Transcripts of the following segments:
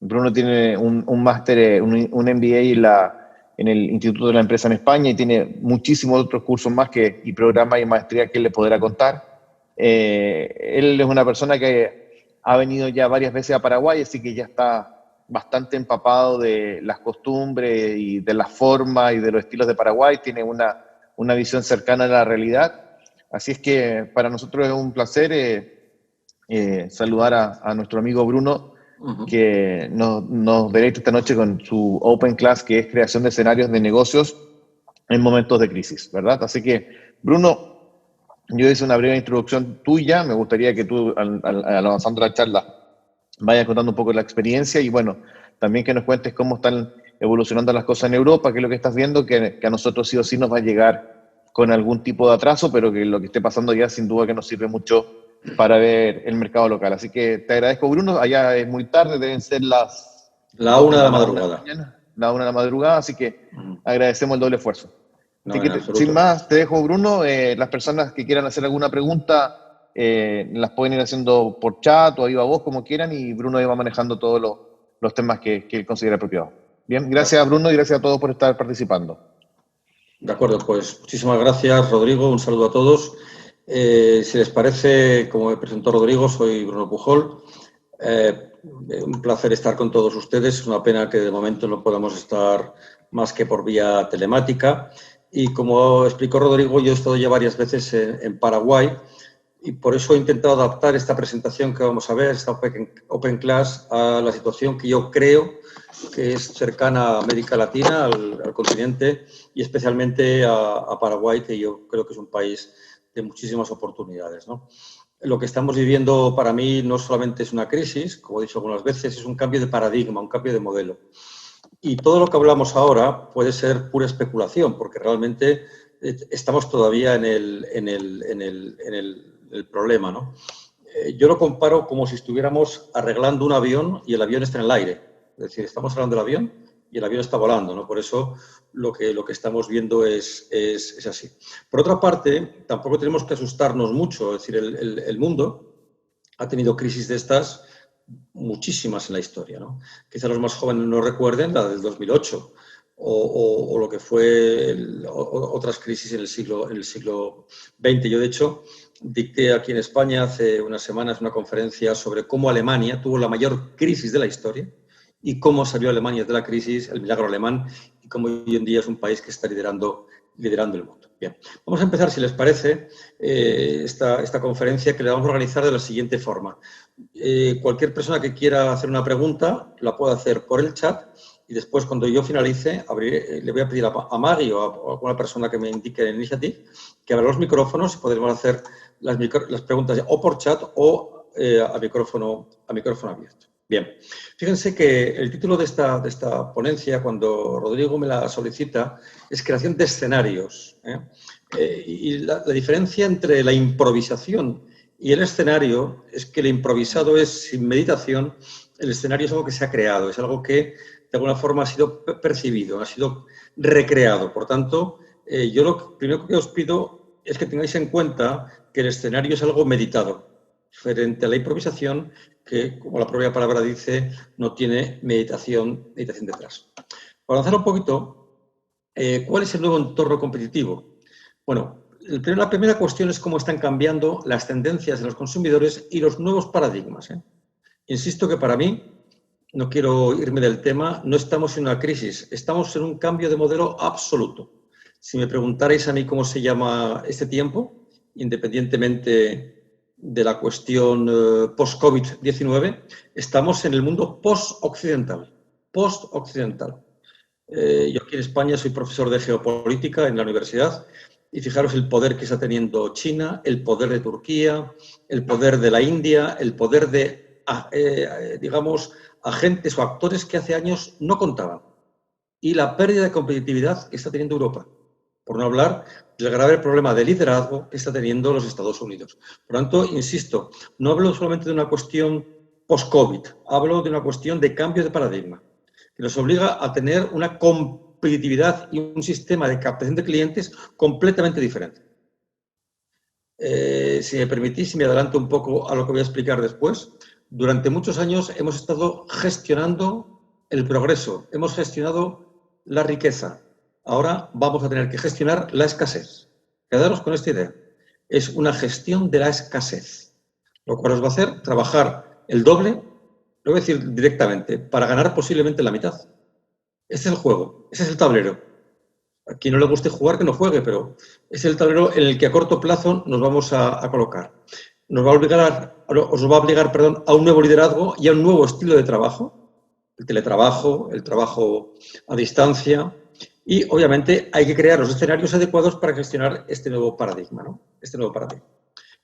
Bruno tiene un máster, un MBA en el Instituto de la Empresa en España y tiene muchísimos otros cursos más y programas y maestría que él le podrá contar. Él es una persona que ha venido ya varias veces a Paraguay, así que ya está bastante empapado de las costumbres y de las formas y de los estilos de Paraguay. Tiene una visión cercana a la realidad. Así es que para nosotros es un placer saludar a nuestro amigo Bruno, que nos deleita esta noche con su Open Class, que es creación de escenarios de negocios en momentos de crisis, ¿verdad? Así que, Bruno, yo hice una breve introducción tuya. Me gustaría que tú, al avanzando la charla, vayas contando un poco la experiencia y, bueno, también que nos cuentes cómo están evolucionando las cosas en Europa, qué es lo que estás viendo, que a nosotros sí o sí nos va a llegar con algún tipo de atraso, pero que lo que esté pasando ya sin duda que nos sirve mucho para ver el mercado local. Así que te agradezco, Bruno. Allá es muy tarde, deben ser la 1 de la madrugada. La 1 de la madrugada, así que agradecemos el doble esfuerzo. No, Así que sin más, te dejo, Bruno. Las personas que quieran hacer alguna pregunta las pueden ir haciendo por chat o a viva voz, como quieran, y Bruno va manejando todos los temas que él considera apropiados. Bien, gracias, Bruno, y gracias a todos por estar participando. De acuerdo, pues muchísimas gracias, Rodrigo. Un saludo a todos. Si les parece, como me presentó Rodrigo, soy Bruno Pujol. Un placer estar con todos ustedes. Es una pena que de momento no podamos estar más que por vía telemática. Y como explicó Rodrigo, yo he estado ya varias veces en Paraguay y por eso he intentado adaptar esta presentación que vamos a ver, esta Open Class, a la situación que yo creo que es cercana a América Latina, al continente, y especialmente a Paraguay, que yo creo que es un país de muchísimas oportunidades, ¿no? Lo que estamos viviendo para mí no solamente es una crisis, como he dicho algunas veces, es un cambio de paradigma, un cambio de modelo. Y todo lo que hablamos ahora puede ser pura especulación, porque realmente estamos todavía en el problema, ¿no? Yo lo comparo como si estuviéramos arreglando un avión y el avión está en el aire. Es decir, estamos hablando del avión y el avión está volando, ¿no? Por eso lo que estamos viendo es así. Por otra parte, tampoco tenemos que asustarnos mucho. Es decir, el mundo ha tenido crisis de estas muchísimas en la historia, ¿no? Quizá los más jóvenes no recuerden la del 2008 o lo que fue otras crisis en el siglo XX. Yo, de hecho, dicté aquí en España hace unas semanas una conferencia sobre cómo Alemania tuvo la mayor crisis de la historia y cómo salió Alemania de la crisis, el milagro alemán, y cómo hoy en día es un país que está liderando el mundo. Bien, vamos a empezar, si les parece, esta conferencia, que le vamos a organizar de la siguiente forma. Cualquier persona que quiera hacer una pregunta la puede hacer por el chat y después, cuando yo finalice, le voy a pedir a Maggie o a alguna persona que me indique en Initiative que abra los micrófonos y podremos hacer las preguntas o por chat o a micrófono abierto. Bien, fíjense que el título de esta ponencia, cuando Rodrigo me la solicita, es creación de escenarios. Y la diferencia entre la improvisación y el escenario es que el improvisado es sin meditación, el escenario es algo que se ha creado, es algo que de alguna forma ha sido percibido, ha sido recreado. Por tanto, yo lo primero que os pido es que tengáis en cuenta que el escenario es algo meditado, frente a la improvisación que, como la propia palabra dice, no tiene meditación detrás. Para avanzar un poquito, ¿cuál es el nuevo entorno competitivo? Bueno, la primera cuestión es cómo están cambiando las tendencias de los consumidores y los nuevos paradigmas. Insisto que para mí, no quiero irme del tema, no estamos en una crisis, estamos en un cambio de modelo absoluto. Si me preguntarais a mí cómo se llama este tiempo, independientemente de la cuestión post-COVID-19, estamos en el mundo post-occidental. Yo aquí en España soy profesor de geopolítica en la universidad y fijaros el poder que está teniendo China, el poder de Turquía, el poder de la India, el poder de, digamos, agentes o actores que hace años no contaban. Y la pérdida de competitividad que está teniendo Europa. Por no hablar del grave problema de liderazgo que está teniendo los Estados Unidos. Por lo tanto, insisto, no hablo solamente de una cuestión post-COVID, hablo de una cuestión de cambio de paradigma, que nos obliga a tener una competitividad y un sistema de captación de clientes completamente diferente. Si me permitís, si me adelanto un poco a lo que voy a explicar después, Durante muchos años hemos estado gestionando el progreso, hemos gestionado la riqueza. Ahora vamos a tener que gestionar la escasez. Quedaros con esta idea. Es una gestión de la escasez, lo cual os va a hacer trabajar el doble, lo voy a decir directamente, para ganar posiblemente la mitad. Este es el juego, ese es el tablero. A quien no le guste jugar, que no juegue, pero es el tablero en el que a corto plazo nos vamos a colocar. Os va a obligar, perdón, a un nuevo liderazgo y a un nuevo estilo de trabajo, el teletrabajo, el trabajo a distancia, y obviamente hay que crear los escenarios adecuados para gestionar este nuevo paradigma, ¿no? Este nuevo paradigma.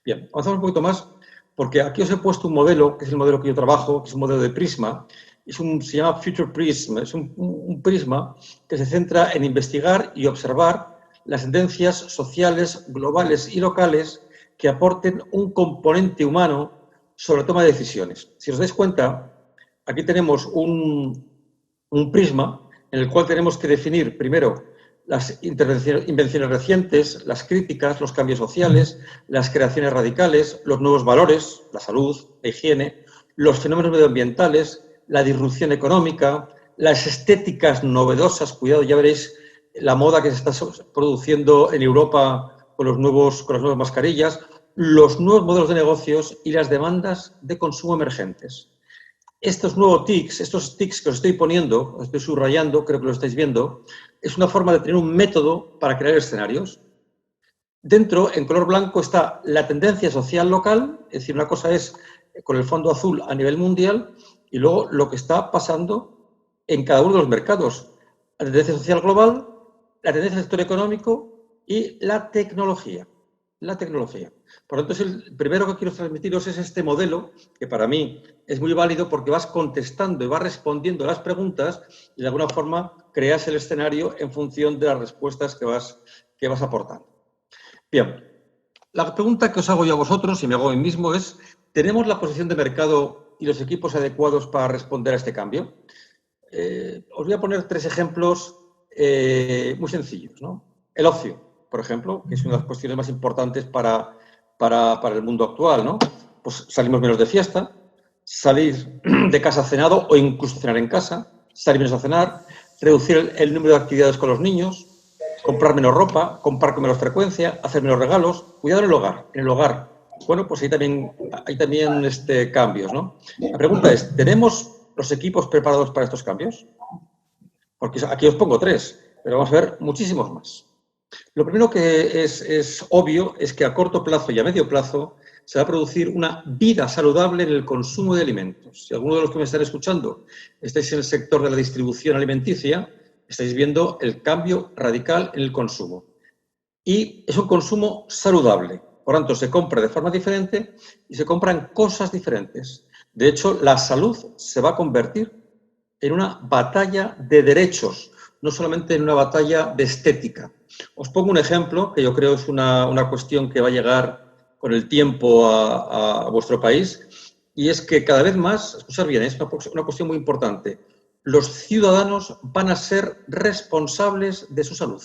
Bien, avanzamos un poquito más, porque aquí os he puesto un modelo, que es el modelo que yo trabajo, que es un modelo de prisma. Se llama Future Prism, es un prisma que se centra en investigar y observar las tendencias sociales, globales y locales que aporten un componente humano sobre la toma de decisiones. Si os dais cuenta, aquí tenemos un prisma en el cual tenemos que definir primero las invenciones recientes, las críticas, los cambios sociales, las creaciones radicales, los nuevos valores, la salud, la higiene, los fenómenos medioambientales, la disrupción económica, las estéticas novedosas, cuidado, ya veréis la moda que se está produciendo en Europa con las nuevas mascarillas, los nuevos modelos de negocios y las demandas de consumo emergentes. Estos tics que os estoy poniendo, os estoy subrayando, creo que lo estáis viendo, es una forma de tener un método para crear escenarios. Dentro, en color blanco, está la tendencia social local, es decir, una cosa es con el fondo azul a nivel mundial, y luego lo que está pasando en cada uno de los mercados. La tendencia social global, la tendencia del sector económico y la tecnología. La tecnología. Por lo tanto, el primero que quiero transmitiros es este modelo, que para mí es muy válido porque vas contestando y vas respondiendo a las preguntas y de alguna forma creas el escenario en función de las respuestas que vas aportando. Bien, la pregunta que os hago yo a vosotros y me hago a mí mismo es, ¿tenemos la posición de mercado y los equipos adecuados para responder a este cambio? Os voy a poner 3 ejemplos muy sencillos, ¿no? El ocio, por ejemplo, que es una de las cuestiones más importantes para el mundo actual, ¿no? Pues salimos menos de fiesta, salir de casa cenado o incluso cenar en casa, salir menos a cenar, reducir el número de actividades con los niños, comprar menos ropa, comprar con menos frecuencia, hacer menos regalos, cuidar el hogar. En el hogar, bueno, pues hay también cambios, ¿no? La pregunta es, ¿tenemos los equipos preparados para estos cambios? Porque aquí os pongo 3, pero vamos a ver muchísimos más. Lo primero que es obvio es que a corto plazo y a medio plazo se va a producir una vida saludable en el consumo de alimentos. Si alguno de los que me están escuchando estáis en el sector de la distribución alimenticia, estáis viendo el cambio radical en el consumo. Y es un consumo saludable. Por tanto, se compra de forma diferente y se compran cosas diferentes. De hecho, la salud se va a convertir en una batalla de derechos, no solamente en una batalla de estética. Os pongo un ejemplo que yo creo es una cuestión que va a llegar con el tiempo a vuestro país, y es que cada vez más, escuchad bien, es una cuestión muy importante, los ciudadanos van a ser responsables de su salud.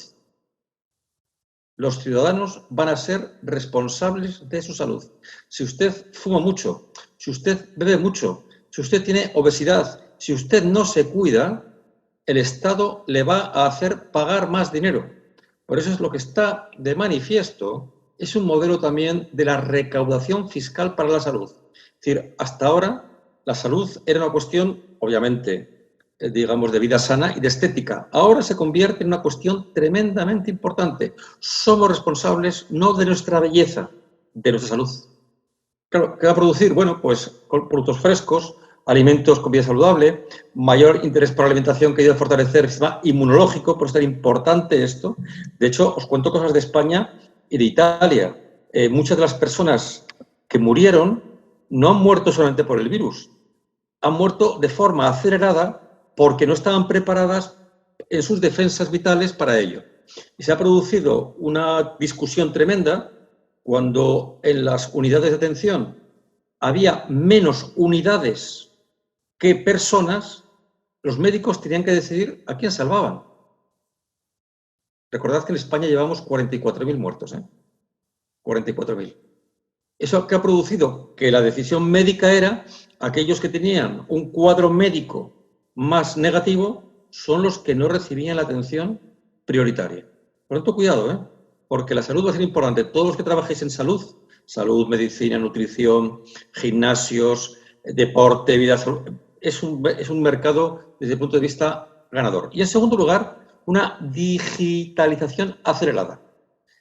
Los ciudadanos van a ser responsables de su salud. Si usted fuma mucho, si usted bebe mucho, si usted tiene obesidad, si usted no se cuida, el Estado le va a hacer pagar más dinero. Por eso es lo que está de manifiesto, es un modelo también de la recaudación fiscal para la salud. Es decir, hasta ahora la salud era una cuestión, obviamente, digamos, de vida sana y de estética. Ahora se convierte en una cuestión tremendamente importante. Somos responsables no de nuestra belleza, de nuestra salud. Claro, ¿qué va a producir? Bueno, pues productos frescos, alimentos con vida saludable, mayor interés por la alimentación que ayuda a fortalecer el sistema inmunológico, por eso es tan importante esto. De hecho, os cuento cosas de España y de Italia. Muchas de las personas que murieron no han muerto solamente por el virus, han muerto de forma acelerada porque no estaban preparadas en sus defensas vitales para ello. Y se ha producido una discusión tremenda cuando en las unidades de atención había menos unidades que personas, los médicos tenían que decidir a quién salvaban. Recordad que en España llevamos 44.000 muertos, 44.000. ¿Eso qué ha producido? Que la decisión médica era aquellos que tenían un cuadro médico más negativo son los que no recibían la atención prioritaria. Por lo tanto, cuidado, ¿eh? Porque la salud va a ser importante. Todos los que trabajéis en salud, medicina, nutrición, gimnasios, deporte, vida, salud, es un mercado desde el punto de vista ganador. Y en segundo lugar, una digitalización acelerada.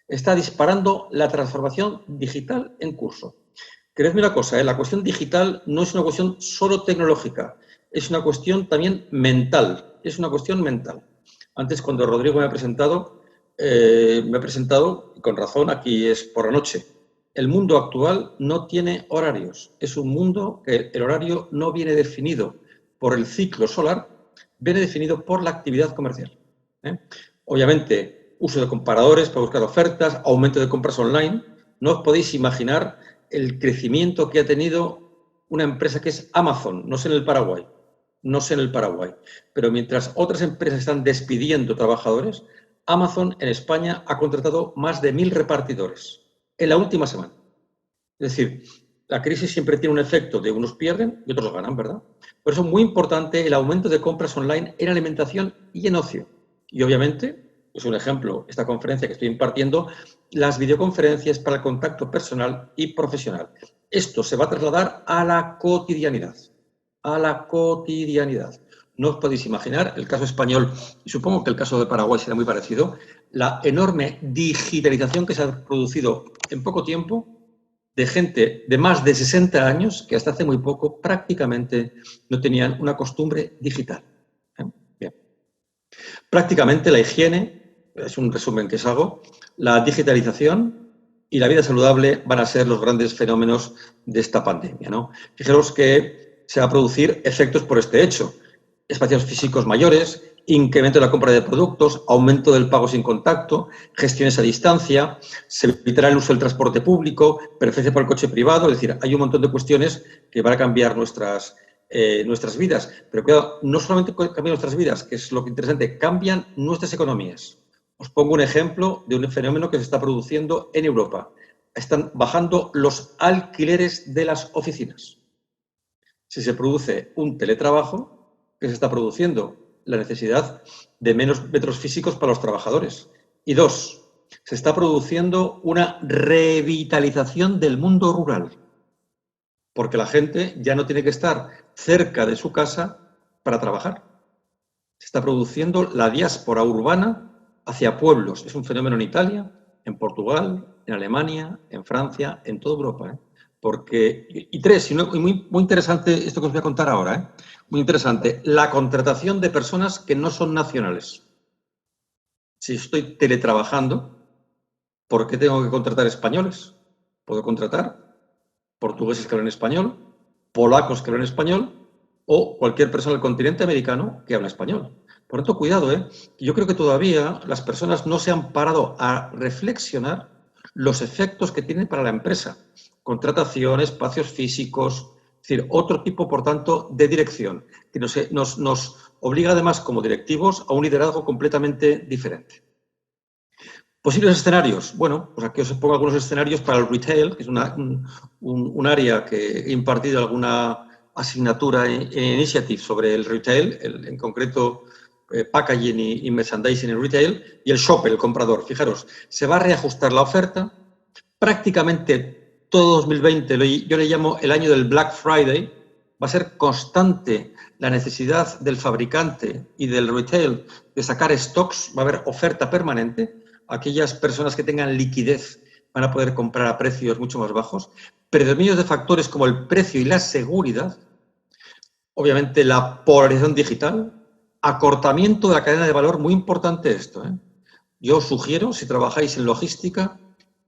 Está disparando la transformación digital en curso. Creedme una cosa, la cuestión digital no es una cuestión solo tecnológica, es una cuestión también mental. Es una cuestión mental. Antes, cuando Rodrigo me ha presentado, y con razón, aquí es por la noche. El mundo actual no tiene horarios. Es un mundo que el horario no viene definido por el ciclo solar, viene definido por la actividad comercial. Obviamente, uso de comparadores para buscar ofertas, aumento de compras online. No os podéis imaginar el crecimiento que ha tenido una empresa que es Amazon, no sé en el Paraguay, pero mientras otras empresas están despidiendo trabajadores, Amazon en España ha contratado más de 1000 repartidores en la última semana. Es decir, la crisis siempre tiene un efecto de unos pierden y otros ganan, ¿verdad? Por eso es muy importante el aumento de compras online en alimentación y en ocio. Y obviamente, es un ejemplo, esta conferencia que estoy impartiendo, las videoconferencias para el contacto personal y profesional. Esto se va a trasladar a la cotidianidad. A la cotidianidad. No os podéis imaginar el caso español, y supongo que el caso de Paraguay será muy parecido, la enorme digitalización que se ha producido en poco tiempo de gente de más de 60 años que hasta hace muy poco prácticamente no tenían una costumbre digital. Bien. Prácticamente la higiene, es un resumen que os hago, la digitalización y la vida saludable van a ser los grandes fenómenos de esta pandemia, ¿no? Fijaros que se va a producir efectos por este hecho. Espacios físicos mayores, incremento de la compra de productos, aumento del pago sin contacto, gestiones a distancia, se evitará el uso del transporte público, preferencia por el coche privado, es decir, hay un montón de cuestiones que van a cambiar nuestras vidas. Pero cuidado, no solamente cambian nuestras vidas, que es lo que interesante, cambian nuestras economías. Os pongo un ejemplo de un fenómeno que se está produciendo en Europa. Están bajando los alquileres de las oficinas. Si se produce un teletrabajo, que se está produciendo la necesidad de menos metros físicos para los trabajadores. Y dos, se está produciendo una revitalización del mundo rural, porque la gente ya no tiene que estar cerca de su casa para trabajar. Se está produciendo la diáspora urbana hacia pueblos. Es un fenómeno en Italia, en Portugal, en Alemania, en Francia, en toda Europa. Muy interesante esto que os voy a contar ahora, muy interesante, la contratación de personas que no son nacionales. Si estoy teletrabajando, ¿por qué tengo que contratar españoles? Puedo contratar portugueses que hablan español, polacos que hablan español o cualquier persona del continente americano que habla español. Por lo tanto, cuidado, yo creo que todavía las personas no se han parado a reflexionar los efectos que tienen para la empresa. Contratación, espacios físicos, es decir, otro tipo, por tanto, de dirección, que nos obliga además como directivos a un liderazgo completamente diferente. Posibles escenarios. Bueno, pues aquí os pongo algunos escenarios para el retail, que es un área que he impartido alguna asignatura en Initiative sobre el retail, en concreto packaging y merchandising en retail, y el shopper, el comprador. Fijaros, se va a reajustar la oferta. Prácticamente todo 2020, yo le llamo el año del Black Friday, va a ser constante la necesidad del fabricante y del retail de sacar stocks, va a haber oferta permanente. Aquellas personas que tengan liquidez van a poder comprar a precios mucho más bajos. Predominio de factores como el precio y la seguridad, obviamente la polarización digital, acortamiento de la cadena de valor, muy importante esto. Yo os sugiero, si trabajáis en logística,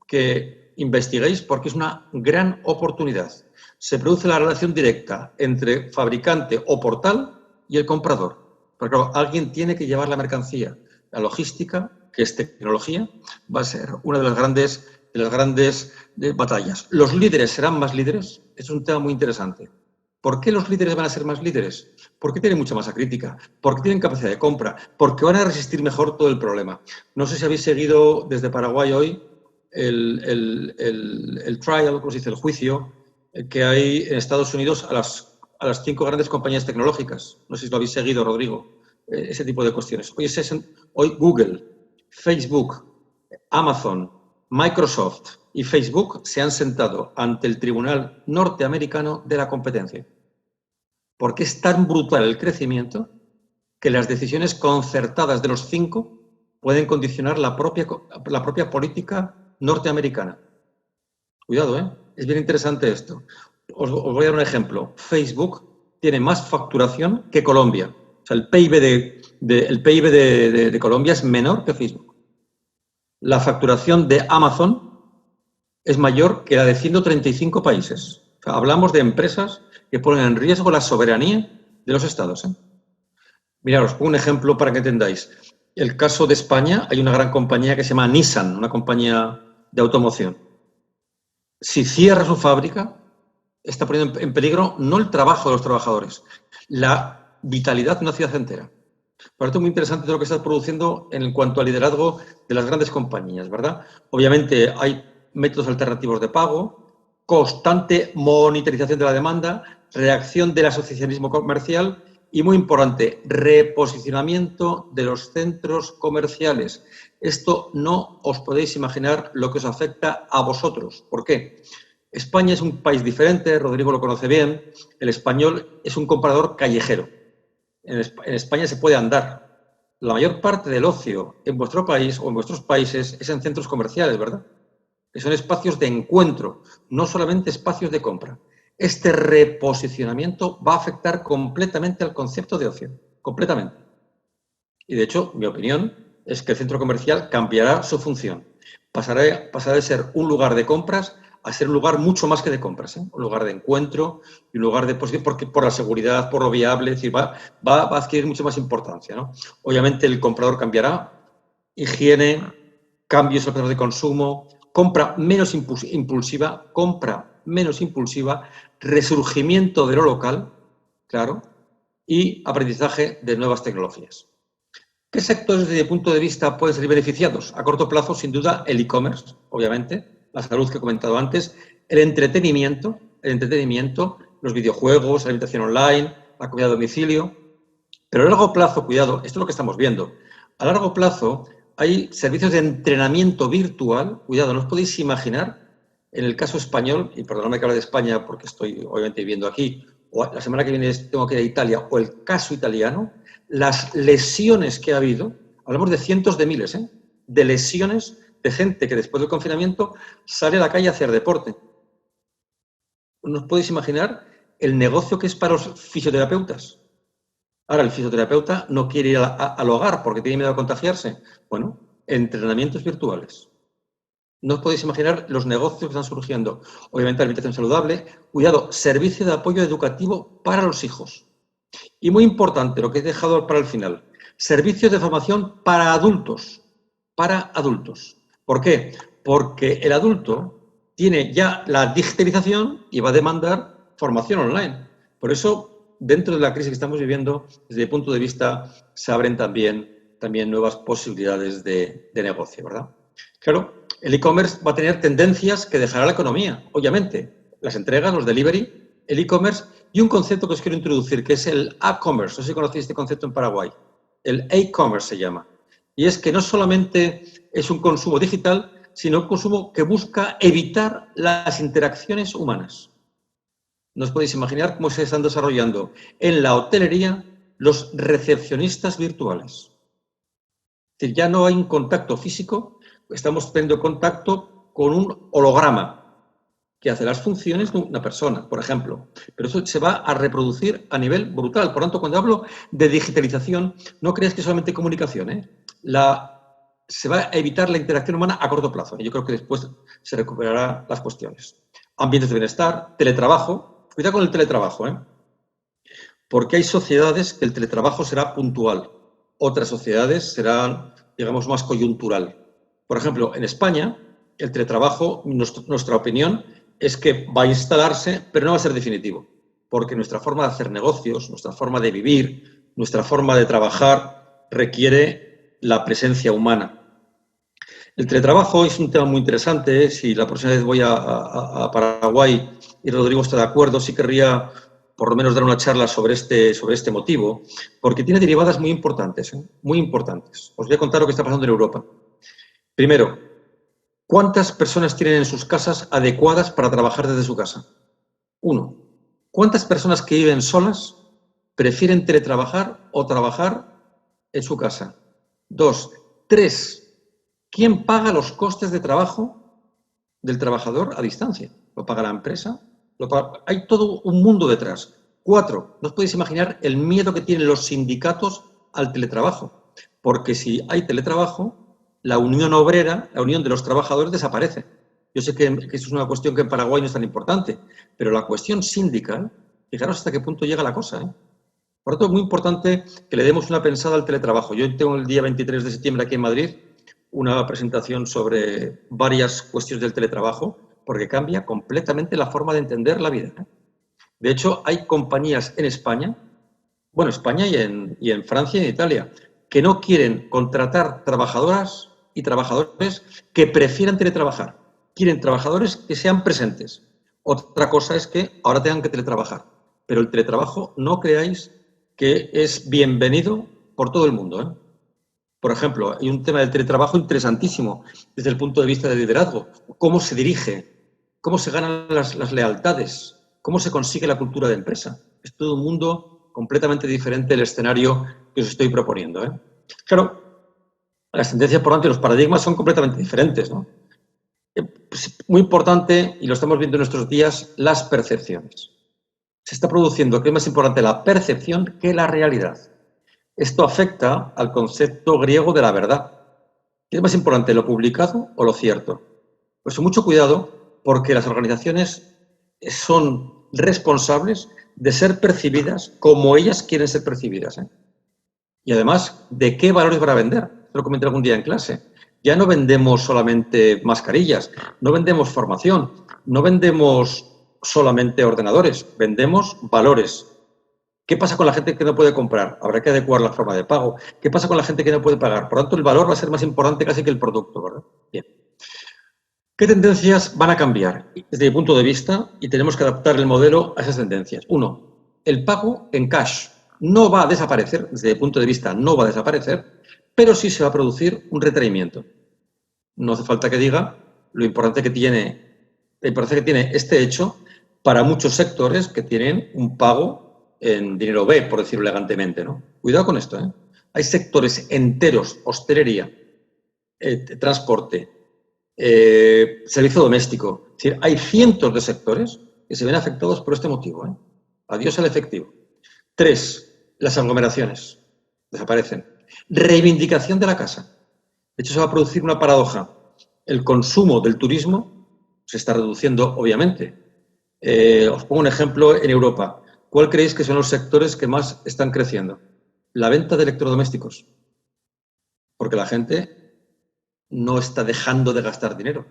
que investiguéis porque es una gran oportunidad. Se produce la relación directa entre fabricante o portal y el comprador. Porque claro, alguien tiene que llevar la mercancía. La logística, que es tecnología, va a ser una de las grandes batallas. ¿Los líderes serán más líderes? Es un tema muy interesante. ¿Por qué los líderes van a ser más líderes? Porque tienen mucha masa crítica, porque tienen capacidad de compra, porque van a resistir mejor todo el problema. No sé si habéis seguido desde Paraguay hoy el trial, como se dice, el juicio que hay en Estados Unidos a las 5 grandes compañías tecnológicas. No sé si lo habéis seguido, Rodrigo, ese tipo de cuestiones. Hoy Google, Facebook, Amazon, Microsoft y Facebook se han sentado ante el Tribunal Norteamericano de la Competencia. Porque es tan brutal el crecimiento que las decisiones concertadas de los 5 pueden condicionar la propia política norteamericana. Cuidado, ¿eh? Es bien interesante esto. Os voy a dar un ejemplo. Facebook tiene más facturación que Colombia. O sea, el PIB de Colombia es menor que Facebook. La facturación de Amazon es mayor que la de 135 países. O sea, hablamos de empresas que ponen en riesgo la soberanía de los estados, ¿eh? Mirad, os pongo un ejemplo para que entendáis. El caso de España, hay una gran compañía que se llama Nissan, una compañía de automoción. Si cierra su fábrica, está poniendo en peligro no el trabajo de los trabajadores, la vitalidad de una ciudad entera. Por esto es muy interesante todo lo que está produciendo en cuanto al liderazgo de las grandes compañías, ¿verdad? Obviamente hay métodos alternativos de pago, constante monitorización de la demanda, reacción del asociacionismo comercial y, muy importante, reposicionamiento de los centros comerciales. Esto no os podéis imaginar lo que os afecta a vosotros. ¿Por qué? España es un país diferente, Rodrigo lo conoce bien. El español es un comprador callejero. En España se puede andar. La mayor parte del ocio en vuestro país o en vuestros países es en centros comerciales, ¿verdad? Que son espacios de encuentro, no solamente espacios de compra. Este reposicionamiento va a afectar completamente al concepto de ocio, completamente. Y de hecho, mi opinión es que el centro comercial cambiará su función. Pasará de ser un lugar de compras a ser un lugar mucho más que de compras, ¿eh? Un lugar de encuentro y un lugar de posición, porque por la seguridad, por lo viable, es decir, va a adquirir mucho más importancia, ¿no? Obviamente el comprador cambiará, higiene, cambios en el patrón de consumo, compra menos impulsiva, resurgimiento de lo local, claro, y aprendizaje de nuevas tecnologías. ¿Qué sectores desde mi punto de vista pueden salir beneficiados? A corto plazo, sin duda, el e-commerce, obviamente, la salud que he comentado antes, el entretenimiento, los videojuegos, la alimentación online, la comida a domicilio. Pero a largo plazo, cuidado, esto es lo que estamos viendo. A largo plazo hay servicios de entrenamiento virtual, cuidado, no os podéis imaginar, en el caso español, y perdonadme que hable de España porque estoy obviamente viviendo aquí, o la semana que viene tengo que ir a Italia, o el caso italiano, las lesiones que ha habido, hablamos de cientos de miles, ¿eh?, de lesiones de gente que después del confinamiento sale a la calle a hacer deporte. ¿No os podéis imaginar el negocio que es para los fisioterapeutas? Ahora, el fisioterapeuta no quiere ir al hogar porque tiene miedo a contagiarse. Bueno, entrenamientos virtuales. No os podéis imaginar los negocios que están surgiendo. Obviamente, alimentación saludable. Cuidado, servicio de apoyo educativo para los hijos. Y muy importante, lo que he dejado para el final, servicios de formación para adultos. Para adultos. ¿Por qué? Porque el adulto tiene ya la digitalización y va a demandar formación online. Por eso, dentro de la crisis que estamos viviendo, desde mi punto de vista, se abren también nuevas posibilidades de negocio, ¿verdad? Claro, el e-commerce va a tener tendencias que dejará la economía, obviamente. Las entregas, los delivery, el e-commerce y un concepto que os quiero introducir, que es el a-commerce. No sé si conocéis este concepto en Paraguay. El e-commerce se llama. Y es que no solamente es un consumo digital, sino un consumo que busca evitar las interacciones humanas. No os podéis imaginar cómo se están desarrollando en la hotelería los recepcionistas virtuales. Es decir, ya no hay un contacto físico, estamos teniendo contacto con un holograma que hace las funciones de una persona, por ejemplo. Pero eso se va a reproducir a nivel brutal. Por lo tanto, cuando hablo de digitalización, no creáis que es solamente comunicación, ¿eh? Se va a evitar la interacción humana a corto plazo. Y yo creo que después se recuperarán las cuestiones. Ambientes de bienestar, teletrabajo. Cuidado con el teletrabajo, ¿eh? Porque hay sociedades que el teletrabajo será puntual. Otras sociedades serán, digamos, más coyuntural. Por ejemplo, en España, el teletrabajo, nuestra opinión, es que va a instalarse, pero no va a ser definitivo. Porque nuestra forma de hacer negocios, nuestra forma de vivir, nuestra forma de trabajar requiere la presencia humana. El teletrabajo es un tema muy interesante. Si la próxima vez voy a Paraguay y Rodrigo está de acuerdo, sí querría por lo menos dar una charla sobre este motivo, porque tiene derivadas muy importantes, ¿eh? Muy importantes. Os voy a contar lo que está pasando en Europa. Primero, ¿cuántas personas tienen en sus casas adecuadas para trabajar desde su casa? 1. ¿Cuántas personas que viven solas prefieren teletrabajar o trabajar en su casa? 2. 3. ¿Quién paga los costes de trabajo del trabajador a distancia? ¿Lo paga la empresa? Hay todo un mundo detrás. 4. No os podéis imaginar el miedo que tienen los sindicatos al teletrabajo, porque si hay teletrabajo, la unión obrera, la unión de los trabajadores desaparece. Yo sé que eso es una cuestión que en Paraguay no es tan importante, pero la cuestión sindical, fijaros hasta qué punto llega la cosa, ¿eh? Por lo tanto, es muy importante que le demos una pensada al teletrabajo. Yo tengo el día 23 de septiembre aquí en Madrid una presentación sobre varias cuestiones del teletrabajo, porque cambia completamente la forma de entender la vida, ¿eh? De hecho, hay compañías en España, bueno, España y en Francia y en Italia, que no quieren contratar trabajadoras y trabajadores que prefieran teletrabajar. Quieren trabajadores que sean presentes. Otra cosa es que ahora tengan que teletrabajar. Pero el teletrabajo no creáis que es bienvenido por todo el mundo, ¿eh? Por ejemplo, hay un tema del teletrabajo interesantísimo desde el punto de vista del liderazgo. ¿Cómo se dirige? ¿Cómo se ganan las lealtades? ¿Cómo se consigue la cultura de empresa? Es todo un mundo completamente diferente del escenario que os estoy proponiendo, ¿eh? Claro, las tendencias, por lo tanto, y los paradigmas son completamente diferentes, ¿no? Muy importante, y lo estamos viendo en nuestros días, las percepciones. Se está produciendo, que es más importante la percepción que la realidad. Esto afecta al concepto griego de la verdad. ¿Qué es más importante, lo publicado o lo cierto? Pues mucho cuidado, porque las organizaciones son responsables de ser percibidas como ellas quieren ser percibidas, ¿eh? Y además, ¿de qué valores van a vender? Lo comenté algún día en clase. Ya no vendemos solamente mascarillas, no vendemos formación, no vendemos solamente ordenadores, vendemos valores. ¿Qué pasa con la gente que no puede comprar? Habrá que adecuar la forma de pago. ¿Qué pasa con la gente que no puede pagar? Por tanto, el valor va a ser más importante casi que el producto, ¿verdad? Bien. ¿Qué tendencias van a cambiar desde mi punto de vista? Y tenemos que adaptar el modelo a esas tendencias. 1. El pago en cash no va a desaparecer, desde mi punto de vista no va a desaparecer, pero sí se va a producir un retraimiento. No hace falta que diga lo importante que tiene este hecho para muchos sectores que tienen un pago en dinero B, por decirlo elegantemente, ¿no? Cuidado con esto, ¿eh? Hay sectores enteros, hostelería, transporte, servicio doméstico. Es decir, hay cientos de sectores que se ven afectados por este motivo, ¿eh? Adiós al efectivo. 3. Las aglomeraciones. Desaparecen. Reivindicación de la casa. De hecho, se va a producir una paradoja. El consumo del turismo se está reduciendo, obviamente. Os pongo un ejemplo en Europa. ¿Cuál creéis que son los sectores que más están creciendo? La venta de electrodomésticos. Porque la gente no está dejando de gastar dinero.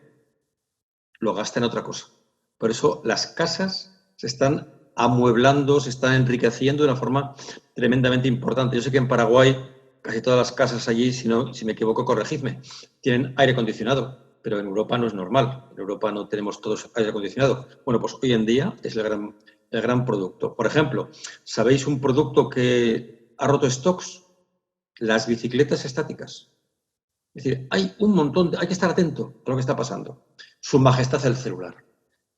Lo gasta en otra cosa. Por eso las casas se están amueblando, se están enriqueciendo de una forma tremendamente importante. Yo sé que en Paraguay casi todas las casas allí, si me equivoco, corregidme, tienen aire acondicionado, pero en Europa no es normal. En Europa no tenemos todos aire acondicionado. Bueno, pues hoy en día es el gran producto. Por ejemplo, ¿sabéis un producto que ha roto stocks? Las bicicletas estáticas. Es decir, hay un montón, hay que estar atento a lo que está pasando. Su majestad el celular.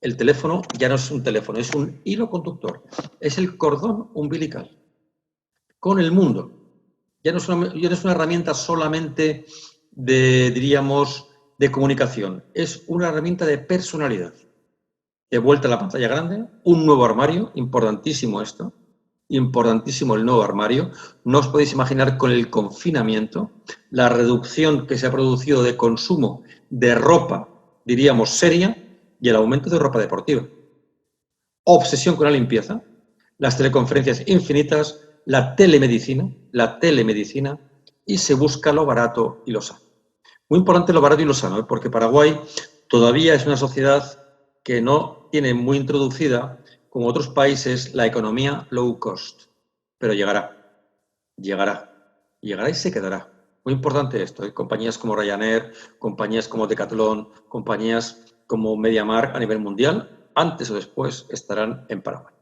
El teléfono ya no es un teléfono, es un hilo conductor. Es el cordón umbilical con el mundo. Ya no es una herramienta solamente diríamos, de comunicación. Es una herramienta de personalidad. De vuelta a la pantalla grande, un nuevo armario, importantísimo esto, importantísimo el nuevo armario. No os podéis imaginar con el confinamiento la reducción que se ha producido de consumo de ropa, diríamos, seria, y el aumento de ropa deportiva. Obsesión con la limpieza, las teleconferencias infinitas, la telemedicina, y se busca lo barato y lo sano. Muy importante lo barato y lo sano, porque Paraguay todavía es una sociedad que no tiene muy introducida, como otros países, la economía low cost. Pero llegará y se quedará. Muy importante esto, ¿eh? Compañías como Ryanair, compañías como Decathlon, compañías como MediaMarkt a nivel mundial, antes o después estarán en Paraguay.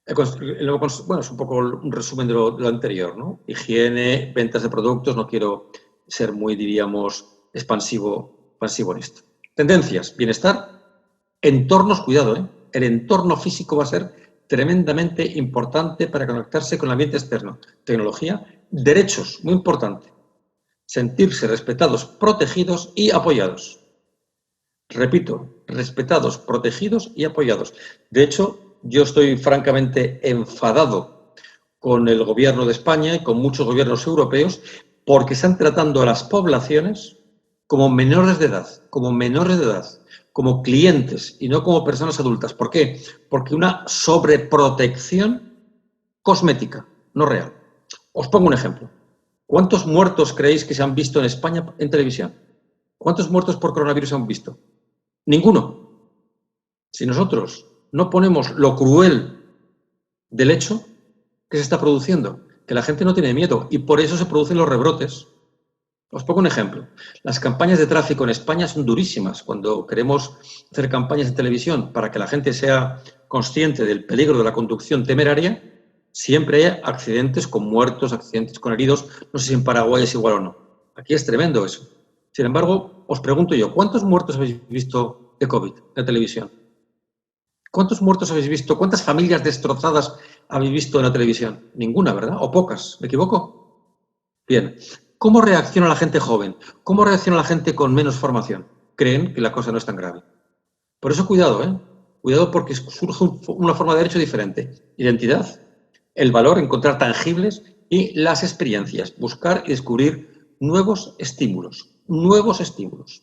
Bueno, es un poco un resumen de lo anterior, ¿no? Higiene, ventas de productos, no quiero ser muy, diríamos, expansivo en esto. Tendencias, bienestar, entornos, cuidado, ¿eh? El entorno físico va a ser tremendamente importante para conectarse con el ambiente externo. Tecnología, derechos, muy importante. Sentirse respetados, protegidos y apoyados. Repito, respetados, protegidos y apoyados. De hecho, yo estoy francamente enfadado con el gobierno de España y con muchos gobiernos europeos porque están tratando a las poblaciones como menores de edad, como clientes y no como personas adultas. ¿Por qué? Porque una sobreprotección cosmética, no real. Os pongo un ejemplo. ¿Cuántos muertos creéis que se han visto en España en televisión? ¿Cuántos muertos por coronavirus se han visto? Ninguno. Si nosotros no ponemos lo cruel del hecho que se está produciendo, que la gente no tiene miedo y por eso se producen los rebrotes. Os pongo un ejemplo. Las campañas de tráfico en España son durísimas. Cuando queremos hacer campañas en televisión para que la gente sea consciente del peligro de la conducción temeraria, siempre hay accidentes con muertos, accidentes con heridos. No sé si en Paraguay es igual o no. Aquí es tremendo eso. Sin embargo, os pregunto yo, ¿cuántos muertos habéis visto de COVID en la televisión? ¿Cuántos muertos habéis visto? ¿Cuántas familias destrozadas habéis visto en la televisión? Ninguna, ¿verdad? ¿O pocas? ¿Me equivoco? Bien. ¿Cómo reacciona la gente joven? ¿Cómo reacciona la gente con menos formación? Creen que la cosa no es tan grave. Por eso cuidado, ¿eh? Cuidado porque surge una forma de derecho diferente. Identidad, el valor, encontrar tangibles y las experiencias. Buscar y descubrir nuevos estímulos. Nuevos estímulos.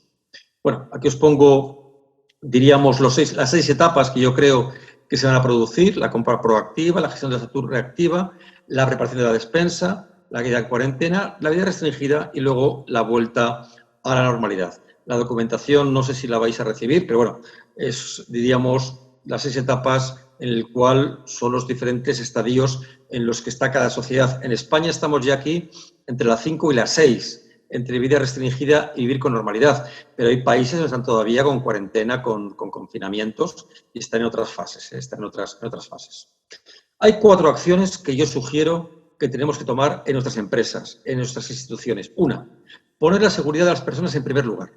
Bueno, aquí os pongo, diríamos, las 6 etapas que yo creo que se van a producir. La compra proactiva, la gestión de la salud reactiva, la preparación de la despensa, la vida en cuarentena, la vida restringida y luego la vuelta a la normalidad. La documentación no sé si la vais a recibir, pero bueno, es, diríamos, las 6 etapas en el cual son los diferentes estadios en los que está cada sociedad. En España estamos ya aquí entre las 5 y las 6, entre vida restringida y vivir con normalidad, pero hay países que están todavía con cuarentena, con confinamientos y están en otras fases, están en otras fases. Hay 4 acciones que yo sugiero que tenemos que tomar en nuestras empresas, en nuestras instituciones. Una, poner la seguridad de las personas en primer lugar.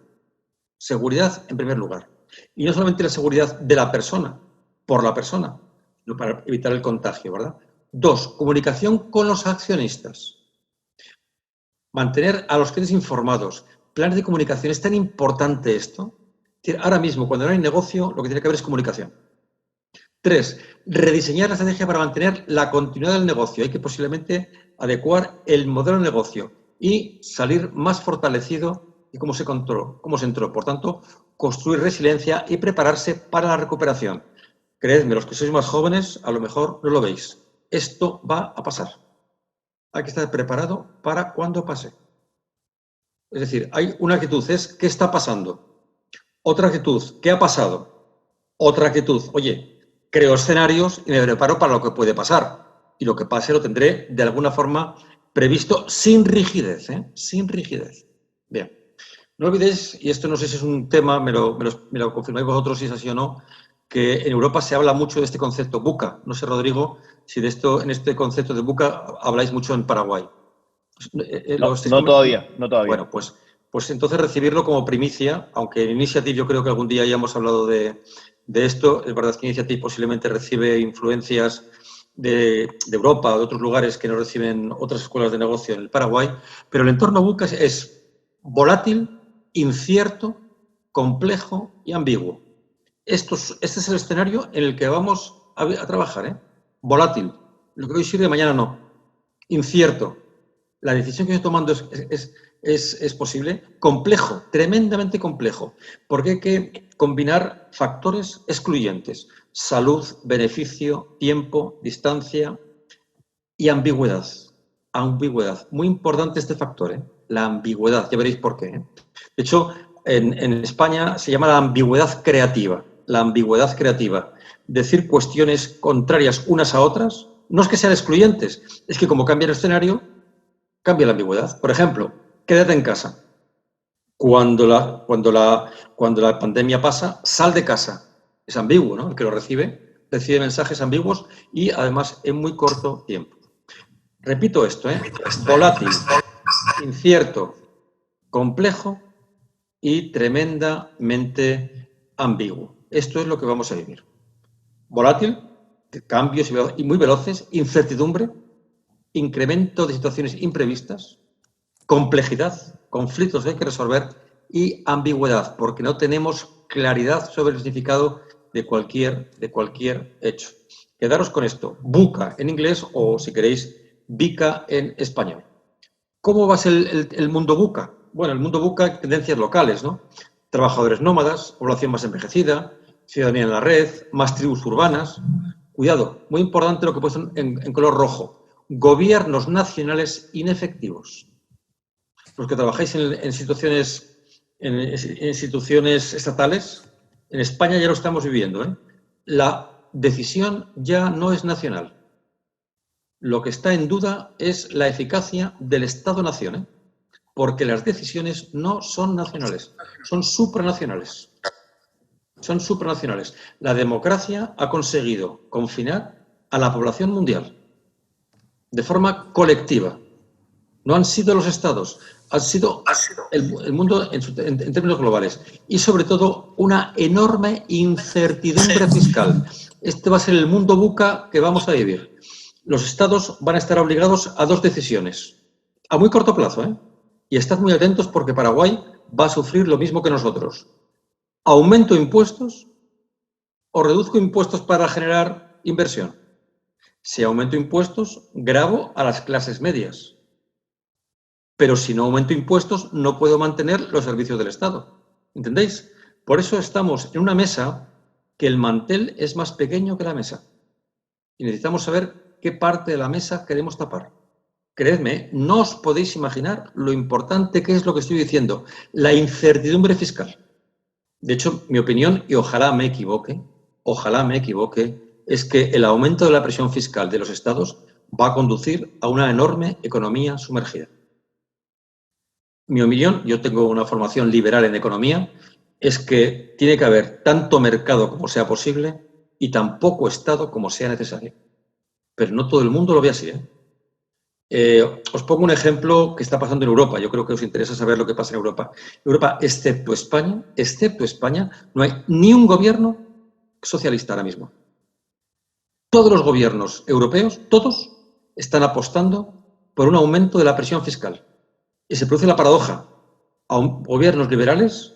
Seguridad en primer lugar. Y no solamente la seguridad de la persona, por la persona, sino para evitar el contagio, ¿verdad? 2, comunicación con los accionistas. Mantener a los clientes informados. Planes de comunicación. Es tan importante esto. Ahora mismo, cuando no hay negocio, lo que tiene que haber es comunicación. 3, rediseñar la estrategia para mantener la continuidad del negocio. Hay que posiblemente adecuar el modelo de negocio y salir más fortalecido y cómo se entró. Por tanto, construir resiliencia y prepararse para la recuperación. Creedme, los que sois más jóvenes, a lo mejor no lo veis. Esto va a pasar. Hay que estar preparado para cuando pase. Es decir, hay una actitud, es ¿qué está pasando? Otra actitud, ¿qué ha pasado? Otra actitud, oye, creo escenarios y me preparo para lo que puede pasar. Y lo que pase lo tendré de alguna forma previsto sin rigidez, ¿eh? Sin rigidez. Bien. No olvidéis, y esto no sé si es un tema, me lo confirmáis vosotros si es así o no, que en Europa se habla mucho de este concepto VUCA. No sé, Rodrigo, si en este concepto de VUCA habláis mucho en Paraguay. No todavía. Bueno, pues entonces recibirlo como primicia, aunque en Initiative yo creo que algún día ya hemos hablado de esto. Es verdad que Initiative posiblemente recibe influencias de Europa o de otros lugares que no reciben otras escuelas de negocio en el Paraguay, pero el entorno VUCA es volátil, incierto, complejo y ambiguo. Este es el escenario en el que vamos a trabajar, ¿eh? Volátil. Lo que hoy sirve, mañana no. Incierto. La decisión que estoy tomando es posible. Complejo, tremendamente complejo, porque hay que combinar factores excluyentes. Salud, beneficio, tiempo, distancia y ambigüedad. Ambigüedad. Muy importante este factor, ¿eh? La ambigüedad. Ya veréis por qué, ¿eh? De hecho, en España se llama la ambigüedad creativa. La ambigüedad creativa. Decir cuestiones contrarias unas a otras no es que sean excluyentes, es que como cambia el escenario, cambia la ambigüedad. Por ejemplo, quédate en casa. Cuando la pandemia pasa, sal de casa. Es ambiguo, ¿no? El que lo recibe recibe mensajes ambiguos y además en muy corto tiempo. Repito esto, volátil, incierto, complejo y tremendamente ambiguo. Esto es lo que vamos a vivir. Volátil, cambios y muy veloces, incertidumbre, incremento de situaciones imprevistas, complejidad, conflictos que hay que resolver y ambigüedad, porque no tenemos claridad sobre el significado de cualquier hecho. Quedaros con esto, VUCA en inglés o, si queréis, VICA en español. ¿Cómo va a ser el mundo VUCA? Bueno, el mundo VUCA, tendencias locales, ¿no? Trabajadores nómadas, población más envejecida, ciudadanía en la red, más tribus urbanas. Cuidado, muy importante lo que he puesto en color rojo. Gobiernos nacionales inefectivos. Los que trabajáis en instituciones estatales, en España ya lo estamos viviendo, La decisión ya no es nacional. Lo que está en duda es la eficacia del Estado-nación, porque las decisiones no son nacionales, son supranacionales. Son supranacionales. La democracia ha conseguido confinar a la población mundial de forma colectiva. No han sido los estados, ha sido el mundo en términos globales. Y sobre todo una enorme incertidumbre fiscal. Este va a ser el mundo VUCA que vamos a vivir. Los estados van a estar obligados a 2 decisiones, a muy corto plazo, Y estad muy atentos porque Paraguay va a sufrir lo mismo que nosotros. ¿Aumento impuestos o reduzco impuestos para generar inversión? Si aumento impuestos, gravo a las clases medias. Pero si no aumento impuestos, no puedo mantener los servicios del Estado. ¿Entendéis? Por eso estamos en una mesa que el mantel es más pequeño que la mesa. Y necesitamos saber qué parte de la mesa queremos tapar. Creedme, no os podéis imaginar lo importante que es lo que estoy diciendo. La incertidumbre fiscal. De hecho, mi opinión, y ojalá me equivoque, es que el aumento de la presión fiscal de los estados va a conducir a una enorme economía sumergida. Mi opinión, yo tengo una formación liberal en economía, es que tiene que haber tanto mercado como sea posible y tan poco Estado como sea necesario. Pero no todo el mundo lo ve así, Os pongo un ejemplo que está pasando en Europa. Yo creo que os interesa saber lo que pasa en Europa. En Europa, excepto España, no hay ni un gobierno socialista ahora mismo. Todos los gobiernos europeos, todos, están apostando por un aumento de la presión fiscal. Y se produce la paradoja. Gobiernos liberales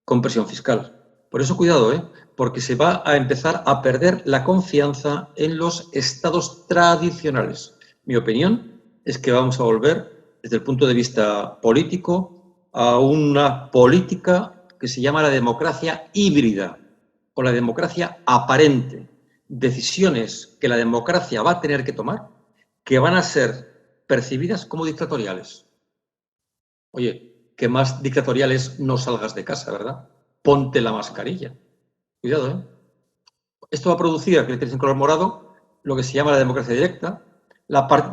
con presión fiscal. Por eso cuidado, porque se va a empezar a perder la confianza en los estados tradicionales. Mi opinión es que vamos a volver, desde el punto de vista político, a una política que se llama la democracia híbrida o la democracia aparente. Decisiones que la democracia va a tener que tomar que van a ser percibidas como dictatoriales. Oye, que más dictatoriales no salgas de casa, ¿verdad? Ponte la mascarilla. Cuidado, Esto va a producir, aquí tenéis en color morado, lo que se llama la democracia directa,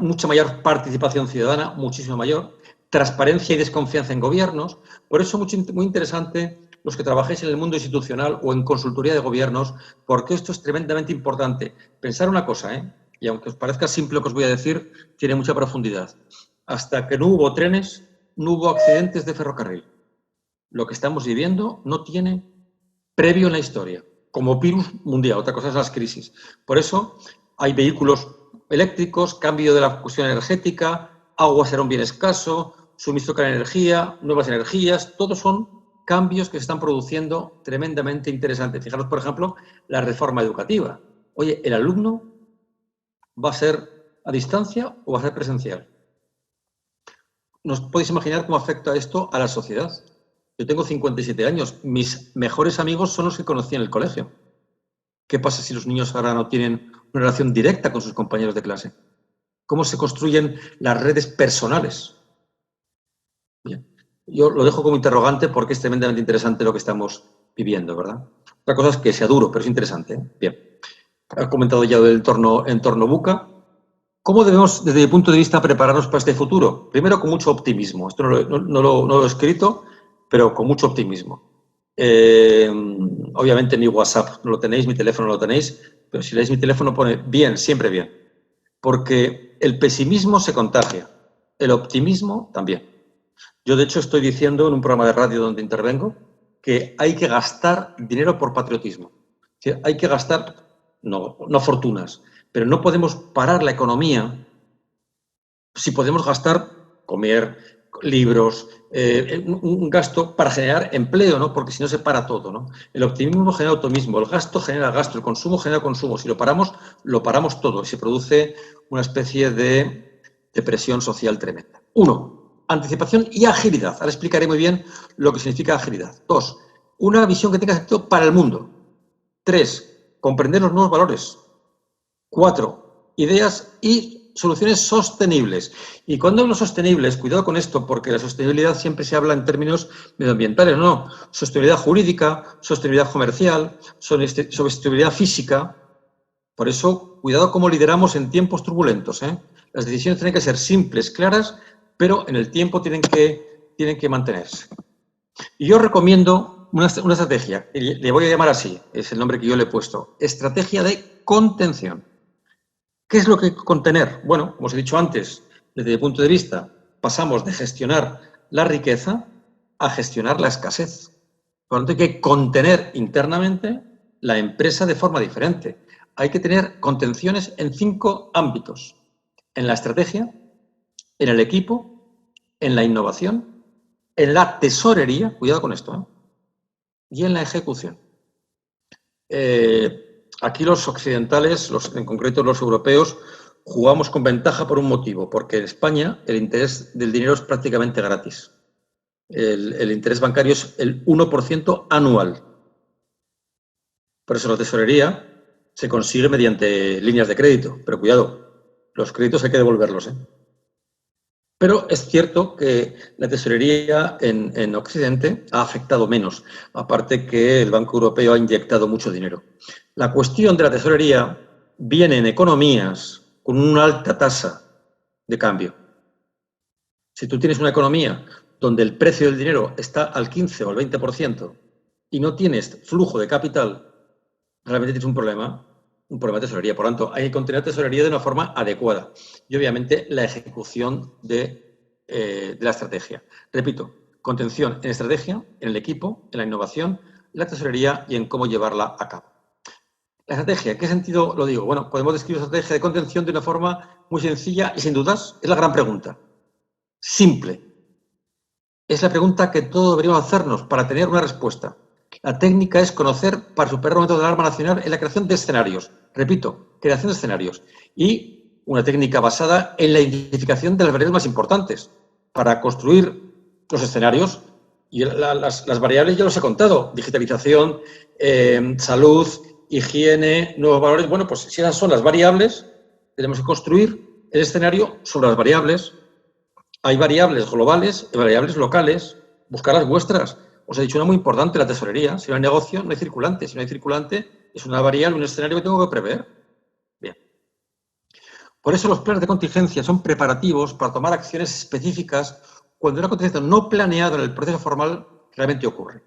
mucha mayor participación ciudadana, muchísimo mayor, transparencia y desconfianza en gobiernos. Por eso muy interesante los que trabajéis en el mundo institucional o en consultoría de gobiernos, porque esto es tremendamente importante. Pensar una cosa, y aunque os parezca simple lo que os voy a decir, tiene mucha profundidad. Hasta que no hubo trenes, no hubo accidentes de ferrocarril. Lo que estamos viviendo no tiene previo en la historia, como virus mundial. Otra cosa es las crisis. Por eso hay vehículos eléctricos, cambio de la cuestión energética, agua será un bien escaso, suministro de energía, nuevas energías, todos son cambios que se están produciendo tremendamente interesantes. Fijaros, por ejemplo, la reforma educativa. Oye, ¿el alumno va a ser a distancia o va a ser presencial? ¿Nos podéis imaginar cómo afecta esto a la sociedad? Yo tengo 57 años. Mis mejores amigos son los que conocí en el colegio. ¿Qué pasa si los niños ahora no tienen una relación directa con sus compañeros de clase? ¿Cómo se construyen las redes personales? Bien. Yo lo dejo como interrogante porque es tremendamente interesante lo que estamos viviendo, ¿verdad? Otra cosa es que sea duro, pero es interesante. Bien. He comentado ya del entorno VUCA. ¿Cómo debemos, desde mi punto de vista, prepararnos para este futuro? Primero, con mucho optimismo. Esto no lo he escrito, pero con mucho optimismo. Obviamente mi WhatsApp no lo tenéis, mi teléfono no lo tenéis, pero si leéis mi teléfono pone bien, siempre bien. Porque el pesimismo se contagia, el optimismo también. Yo, de hecho, estoy diciendo en un programa de radio donde intervengo que hay que gastar dinero por patriotismo. Es decir, hay que gastar, no fortunas, pero no podemos parar la economía si podemos gastar, comer, libros, un gasto para generar empleo, ¿no? Porque si no se para todo, ¿no? El optimismo genera optimismo, el gasto genera gasto, el consumo genera consumo. Si lo paramos todo y se produce una especie de depresión social tremenda. 1. Anticipación y agilidad. Ahora explicaré muy bien lo que significa agilidad. 2. Una visión que tenga sentido para el mundo. 3. Comprender los nuevos valores. 4. Ideas y soluciones sostenibles. Y cuando hablo sostenibles, cuidado con esto, porque la sostenibilidad siempre se habla en términos medioambientales, no. Sostenibilidad jurídica, sostenibilidad comercial, sostenibilidad física. Por eso, cuidado cómo lideramos en tiempos turbulentos, ¿eh? Las decisiones tienen que ser simples, claras, pero en el tiempo tienen que mantenerse. Y yo recomiendo una estrategia, le voy a llamar así, es el nombre que yo le he puesto, estrategia de contención. ¿Qué es lo que hay que contener? Bueno, como os he dicho antes, desde mi punto de vista, pasamos de gestionar la riqueza a gestionar la escasez. Por lo tanto, hay que contener internamente la empresa de forma diferente. Hay que tener contenciones en 5 ámbitos. En la estrategia, en el equipo, en la innovación, en la tesorería, cuidado con esto, y en la ejecución. Aquí los occidentales, en concreto los europeos, jugamos con ventaja por un motivo, porque en España el interés del dinero es prácticamente gratis. El interés bancario es el 1% anual. Por eso la tesorería se consigue mediante líneas de crédito, pero cuidado, los créditos hay que devolverlos, ¿eh? Pero es cierto que la tesorería en Occidente ha afectado menos, aparte que el Banco Europeo ha inyectado mucho dinero. La cuestión de la tesorería viene en economías con una alta tasa de cambio. Si tú tienes una economía donde el precio del dinero está al 15 o al 20% y no tienes flujo de capital, realmente tienes un problema de tesorería. Por lo tanto, hay que contener tesorería de una forma adecuada. Y, obviamente, la ejecución de la estrategia. Repito, contención en estrategia, en el equipo, en la innovación, la tesorería y en cómo llevarla a cabo. La estrategia, ¿en qué sentido lo digo? Bueno, podemos describir la estrategia de contención de una forma muy sencilla y, sin dudas, es la gran pregunta. Simple. Es la pregunta que todos deberíamos hacernos para tener una respuesta. La técnica es conocer para superar el momento de alarma nacional en la creación de escenarios. Repito, creación de escenarios. Y una técnica basada en la identificación de las variables más importantes. Para construir los escenarios, y las variables ya los he contado, digitalización, salud, higiene, nuevos valores. Bueno, pues si esas son las variables, tenemos que construir el escenario sobre las variables. Hay variables globales y variables locales. Buscar las vuestras. Os he dicho una muy importante, la tesorería. Si no hay negocio, no hay circulante. Si no hay circulante, es una variable, un escenario que tengo que prever. Bien. Por eso los planes de contingencia son preparativos para tomar acciones específicas cuando una contingencia no planeada en el proceso formal realmente ocurre.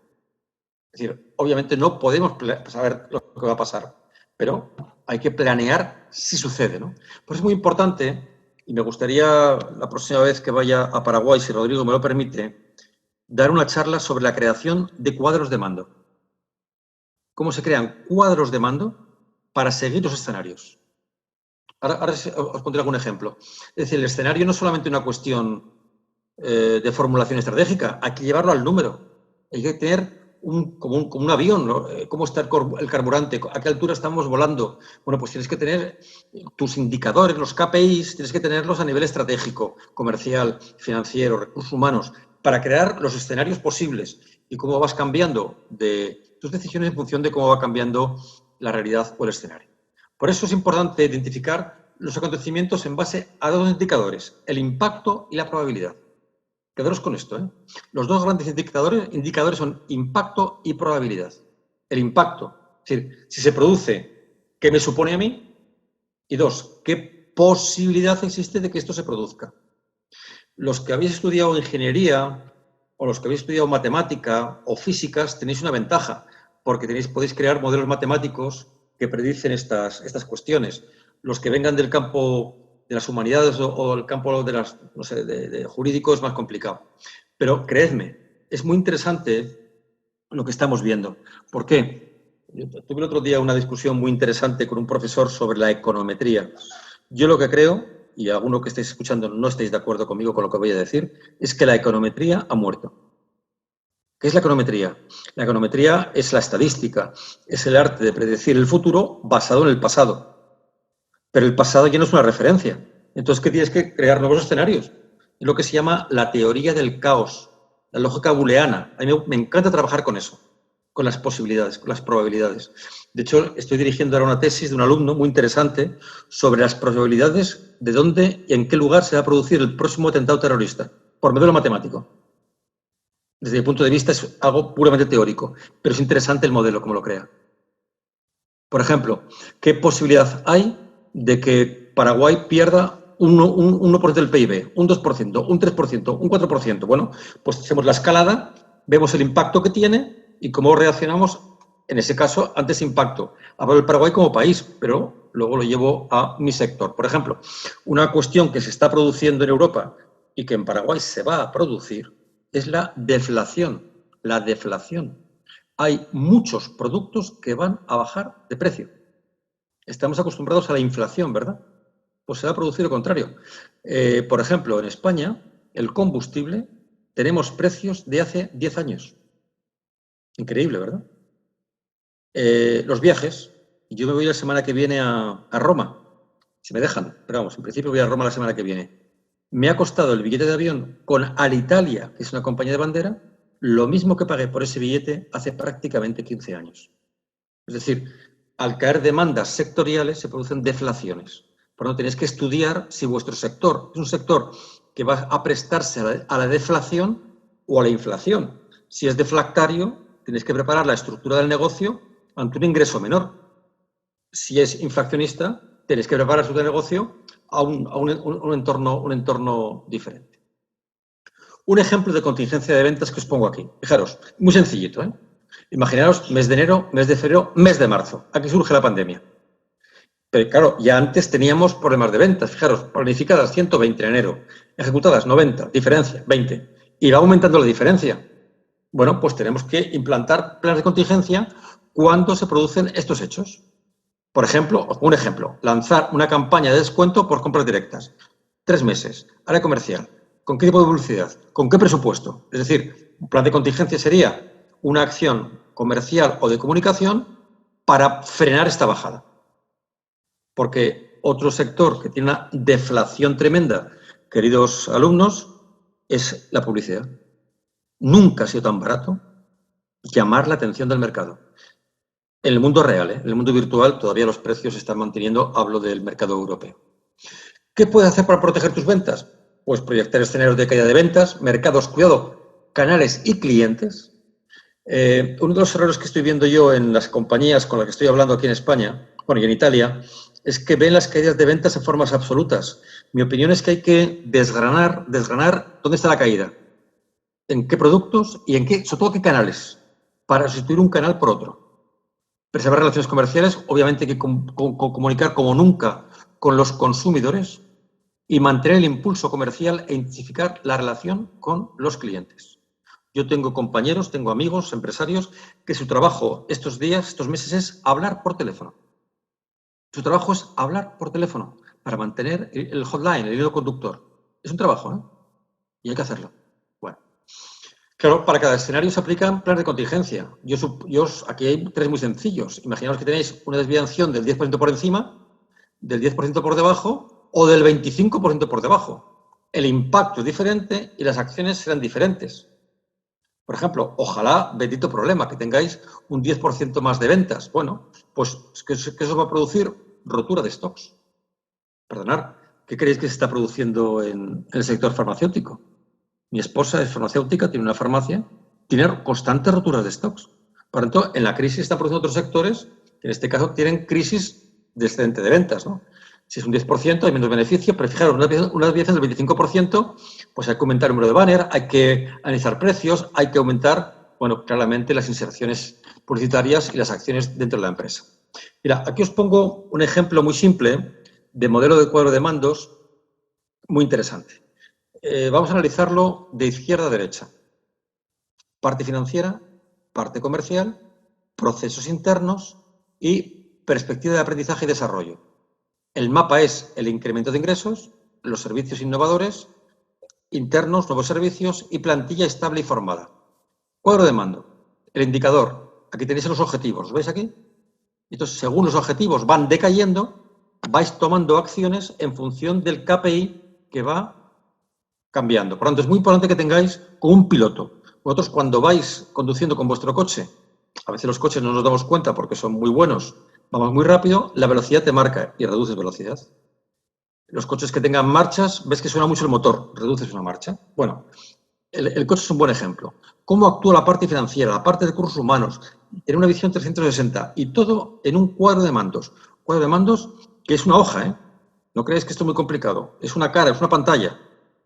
Es decir, obviamente no podemos saber lo que va a pasar, pero hay que planear si sucede, ¿no? Por eso es muy importante, y me gustaría la próxima vez que vaya a Paraguay, si Rodrigo me lo permite, dar una charla sobre la creación de cuadros de mando. Cómo se crean cuadros de mando para seguir los escenarios. Ahora os pondré algún ejemplo. Es decir, el escenario no es solamente una cuestión de formulación estratégica, hay que llevarlo al número. Hay que tener como un avión, ¿no? ¿Cómo está el carburante? ¿A qué altura estamos volando? Bueno, pues tienes que tener tus indicadores, los KPIs, tienes que tenerlos a nivel estratégico, comercial, financiero, recursos humanos, para crear los escenarios posibles y cómo vas cambiando de tus decisiones en función de cómo va cambiando la realidad o el escenario. Por eso es importante identificar los acontecimientos en base a 2 indicadores, el impacto y la probabilidad. Quedaros con esto, ¿eh? Los 2 grandes indicadores son impacto y probabilidad. El impacto, es decir, si se produce, ¿qué me supone a mí? Y 2, ¿qué posibilidad existe de que esto se produzca? Los que habéis estudiado ingeniería o los que habéis estudiado matemática o físicas tenéis una ventaja, porque podéis crear modelos matemáticos que predicen estas cuestiones. Los que vengan del campo de las humanidades o el campo de las, no sé, de jurídico es más complicado. Pero creedme, es muy interesante lo que estamos viendo. ¿Por qué? Yo tuve el otro día una discusión muy interesante con un profesor sobre la econometría. Yo lo que creo, y alguno que estéis escuchando no estéis de acuerdo conmigo con lo que voy a decir, es que la econometría ha muerto. ¿Qué es la econometría? La econometría es la estadística, es el arte de predecir el futuro basado en el pasado. Pero el pasado ya no es una referencia. Entonces, ¿qué tienes que crear nuevos escenarios? Es lo que se llama la teoría del caos, la lógica booleana. A mí me encanta trabajar con eso, con las posibilidades, con las probabilidades. De hecho, estoy dirigiendo ahora una tesis de un alumno muy interesante sobre las probabilidades de dónde y en qué lugar se va a producir el próximo atentado terrorista, por modelo matemático. Desde mi punto de vista es algo puramente teórico, pero es interesante el modelo, como lo crea. Por ejemplo, ¿qué posibilidad hay de que Paraguay pierda un 1% del PIB, un 2%, un 3%, un 4%? Bueno, pues hacemos la escalada, vemos el impacto que tiene y cómo reaccionamos, en ese caso, ante ese impacto. Hablo del Paraguay como país, pero luego lo llevo a mi sector. Por ejemplo, una cuestión que se está produciendo en Europa y que en Paraguay se va a producir es la deflación. La deflación. Hay muchos productos que van a bajar de precio. Estamos acostumbrados a la inflación, ¿verdad? Pues se va a producir lo contrario. Por ejemplo, en España, el combustible, tenemos precios de hace 10 años. Increíble, ¿verdad? Los viajes. Yo me voy la semana que viene a Roma, si me dejan. Pero vamos, en principio voy a Roma la semana que viene. Me ha costado el billete de avión con Alitalia, que es una compañía de bandera, lo mismo que pagué por ese billete hace prácticamente 15 años. Es decir, al caer demandas sectoriales se producen deflaciones. Por lo tanto, tenéis que estudiar si vuestro sector es un sector que va a prestarse a la deflación o a la inflación. Si es deflactario, tenéis que preparar la estructura del negocio ante un ingreso menor. Si es inflacionista, tenéis que preparar su negocio a un entorno diferente. Un ejemplo de contingencia de ventas que os pongo aquí. Fijaros, muy sencillito, ¿eh? Imaginaos mes de enero, mes de febrero, mes de marzo. Aquí surge la pandemia. Pero claro, ya antes teníamos problemas de ventas. Fijaros, planificadas 120 en enero, ejecutadas 90, diferencia 20. Y va aumentando la diferencia. Bueno, pues tenemos que implantar planes de contingencia cuando se producen estos hechos. Por ejemplo, un ejemplo, lanzar una campaña de descuento por compras directas. 3 meses, área comercial. ¿Con qué tipo de publicidad? ¿Con qué presupuesto? Es decir, un plan de contingencia sería una acción comercial o de comunicación para frenar esta bajada. Porque otro sector que tiene una deflación tremenda, queridos alumnos, es la publicidad. Nunca ha sido tan barato llamar la atención del mercado. En el mundo real, en el mundo virtual, todavía los precios se están manteniendo, hablo del mercado europeo. ¿Qué puedes hacer para proteger tus ventas? Pues proyectar escenarios de caída de ventas, mercados, cuidado, canales y clientes. Uno de los errores que estoy viendo yo en las compañías con las que estoy hablando aquí en España, bueno, y en Italia, es que ven las caídas de ventas en formas absolutas. Mi opinión es que hay que desgranar dónde está la caída, en qué productos y en qué, sobre todo, qué canales, para sustituir un canal por otro. Preservar relaciones comerciales, obviamente hay que comunicar como nunca con los consumidores y mantener el impulso comercial e intensificar la relación con los clientes. Yo tengo compañeros, tengo amigos, empresarios, que su trabajo estos días, estos meses es hablar por teléfono. Su trabajo es hablar por teléfono para mantener el hotline, el hilo conductor. Es un trabajo, ¿no? Y hay que hacerlo. Bueno. Claro, para cada escenario se aplican planes de contingencia. Aquí hay 3 muy sencillos. Imaginaos que tenéis una desviación del 10% por encima, del 10% por debajo o del 25% por debajo. El impacto es diferente y las acciones serán diferentes. Por ejemplo, ojalá, bendito problema, que tengáis un 10% más de ventas. Bueno, pues que eso va a producir rotura de stocks. Perdonad, ¿qué creéis que se está produciendo en el sector farmacéutico? Mi esposa es farmacéutica, tiene una farmacia, tiene constantes roturas de stocks. Por lo tanto, en la crisis están produciendo otros sectores que en este caso tienen crisis de excedente de ventas, ¿no? Si es un 10% hay menos beneficio, pero fijaros, una desviación del 25%, pues hay que aumentar el número de banner, hay que analizar precios, hay que aumentar, bueno, claramente las inserciones publicitarias y las acciones dentro de la empresa. Mira, aquí os pongo un ejemplo muy simple de modelo de cuadro de mandos muy interesante. Vamos a analizarlo de izquierda a derecha. Parte financiera, parte comercial, procesos internos y perspectiva de aprendizaje y desarrollo. El mapa es el incremento de ingresos, los servicios innovadores, internos, nuevos servicios y plantilla estable y formada. Cuadro de mando. El indicador. Aquí tenéis los objetivos. ¿Lo veis aquí? Entonces, según los objetivos van decayendo, vais tomando acciones en función del KPI que va cambiando. Por lo tanto, es muy importante que tengáis como un piloto. Vosotros, cuando vais conduciendo con vuestro coche, a veces los coches no nos damos cuenta porque son muy buenos, vamos muy rápido, la velocidad te marca y reduces velocidad. Los coches que tengan marchas, ves que suena mucho el motor, reduces una marcha. Bueno, el coche es un buen ejemplo. ¿Cómo actúa la parte financiera, la parte de recursos humanos? En una visión 360 y todo en un cuadro de mandos. Cuadro de mandos que es una hoja, ¿eh? No creáis que esto es muy complicado. Es una cara, es una pantalla.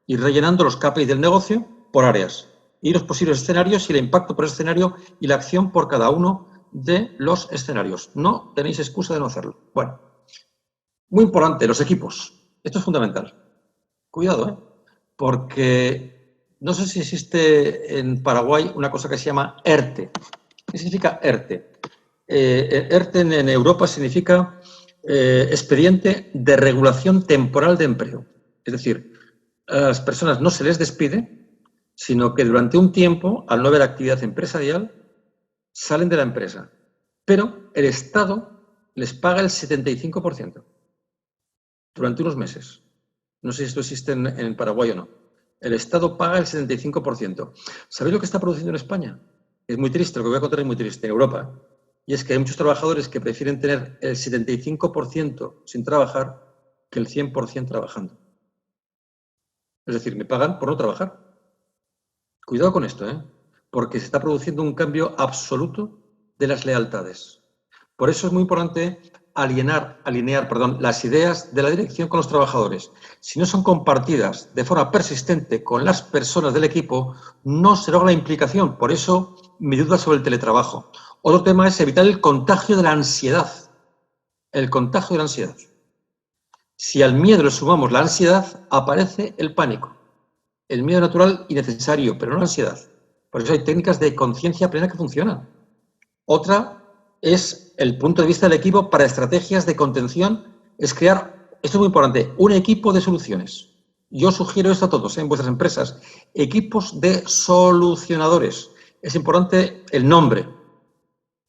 Ir rellenando los KPIs del negocio por áreas y los posibles escenarios y el impacto por escenario y la acción por cada uno de los escenarios. No tenéis excusa de no hacerlo. Bueno, muy importante, los equipos. Esto es fundamental. Cuidado, ¿eh? Porque no sé si existe en Paraguay una cosa que se llama ERTE. ¿Qué significa ERTE? ERTE en Europa significa expediente de regulación temporal de empleo. Es decir, a las personas no se les despide, sino que durante un tiempo, al no haber actividad empresarial, salen de la empresa. Pero el Estado les paga el 75% durante unos meses. No sé si esto existe en Paraguay o no. El Estado paga el 75%. ¿Sabéis lo que está produciendo en España? Es muy triste, lo que voy a contar es muy triste, en Europa. Y es que hay muchos trabajadores que prefieren tener el 75% sin trabajar que el 100% trabajando. Es decir, me pagan por no trabajar. Cuidado con esto, ¿eh? Porque se está produciendo un cambio absoluto de las lealtades. Por eso es muy importante alinear las ideas de la dirección con los trabajadores. Si no son compartidas de forma persistente con las personas del equipo, no se logra la implicación. Por eso, mi duda sobre el teletrabajo. Otro tema es evitar el contagio de la ansiedad. El contagio de la ansiedad. Si al miedo le sumamos la ansiedad, aparece el pánico. El miedo natural y necesario, pero no la ansiedad. Por eso hay técnicas de conciencia plena que funcionan. Otra es el punto de vista del equipo para estrategias de contención, es crear, esto es muy importante, un equipo de soluciones. Yo sugiero esto a todos, en vuestras empresas, equipos de solucionadores. Es importante el nombre,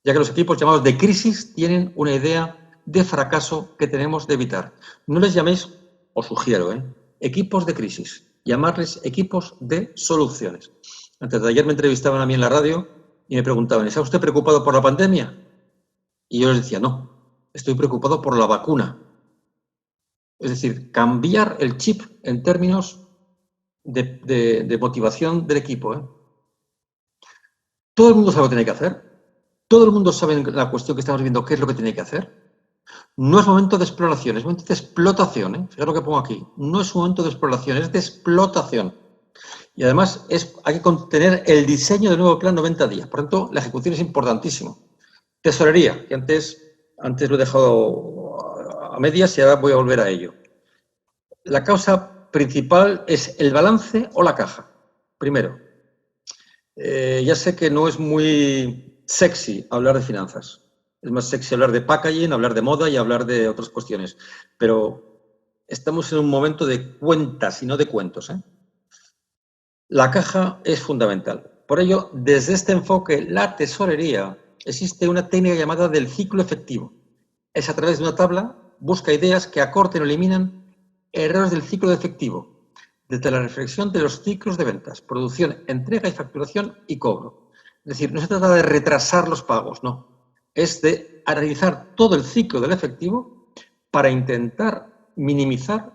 ya que los equipos llamados de crisis tienen una idea de fracaso que tenemos de evitar. No les llaméis, os sugiero, equipos de crisis, llamarles equipos de soluciones. Antes de ayer me entrevistaban a mí en la radio y me preguntaban, ¿está usted preocupado por la pandemia? Y yo les decía, no, estoy preocupado por la vacuna. Es decir, cambiar el chip en términos de motivación del equipo. Todo el mundo sabe lo que tiene que hacer. Todo el mundo sabe en la cuestión que estamos viendo qué es lo que tiene que hacer. No es momento de exploración, es momento de explotación. Fijaros lo que pongo aquí. No es un momento de exploración, es de explotación. Y además hay que contener el diseño del nuevo plan 90 días. Por tanto, la ejecución es importantísimo. Tesorería, que antes lo he dejado a medias y ahora voy a volver a ello. La causa principal es el balance o la caja. Primero, ya sé que no es muy sexy hablar de finanzas. Es más sexy hablar de packaging, hablar de moda y hablar de otras cuestiones. Pero estamos en un momento de cuentas y no de cuentos, ¿eh? La caja es fundamental. Por ello, desde este enfoque, la tesorería, existe una técnica llamada del ciclo efectivo. Es a través de una tabla, busca ideas que acorten o eliminan errores del ciclo de efectivo, desde la reflexión de los ciclos de ventas, producción, entrega y facturación y cobro. Es decir, no se trata de retrasar los pagos, no. Es de analizar todo el ciclo del efectivo para intentar minimizar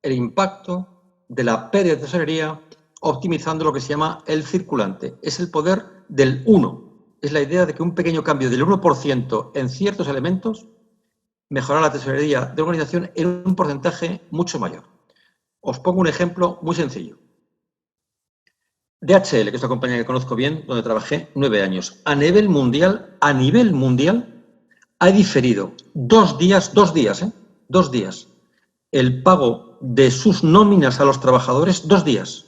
el impacto de la pérdida de tesorería, optimizando lo que se llama el circulante. Es el poder del 1. Es la idea de que un pequeño cambio del 1% en ciertos elementos mejorará la tesorería de la organización en un porcentaje mucho mayor. Os pongo un ejemplo muy sencillo. DHL, que es una compañía que conozco bien, donde trabajé 9 años. A nivel mundial, ha diferido 2 días, 2 días, 2 días, el pago de sus nóminas a los trabajadores, 2 días,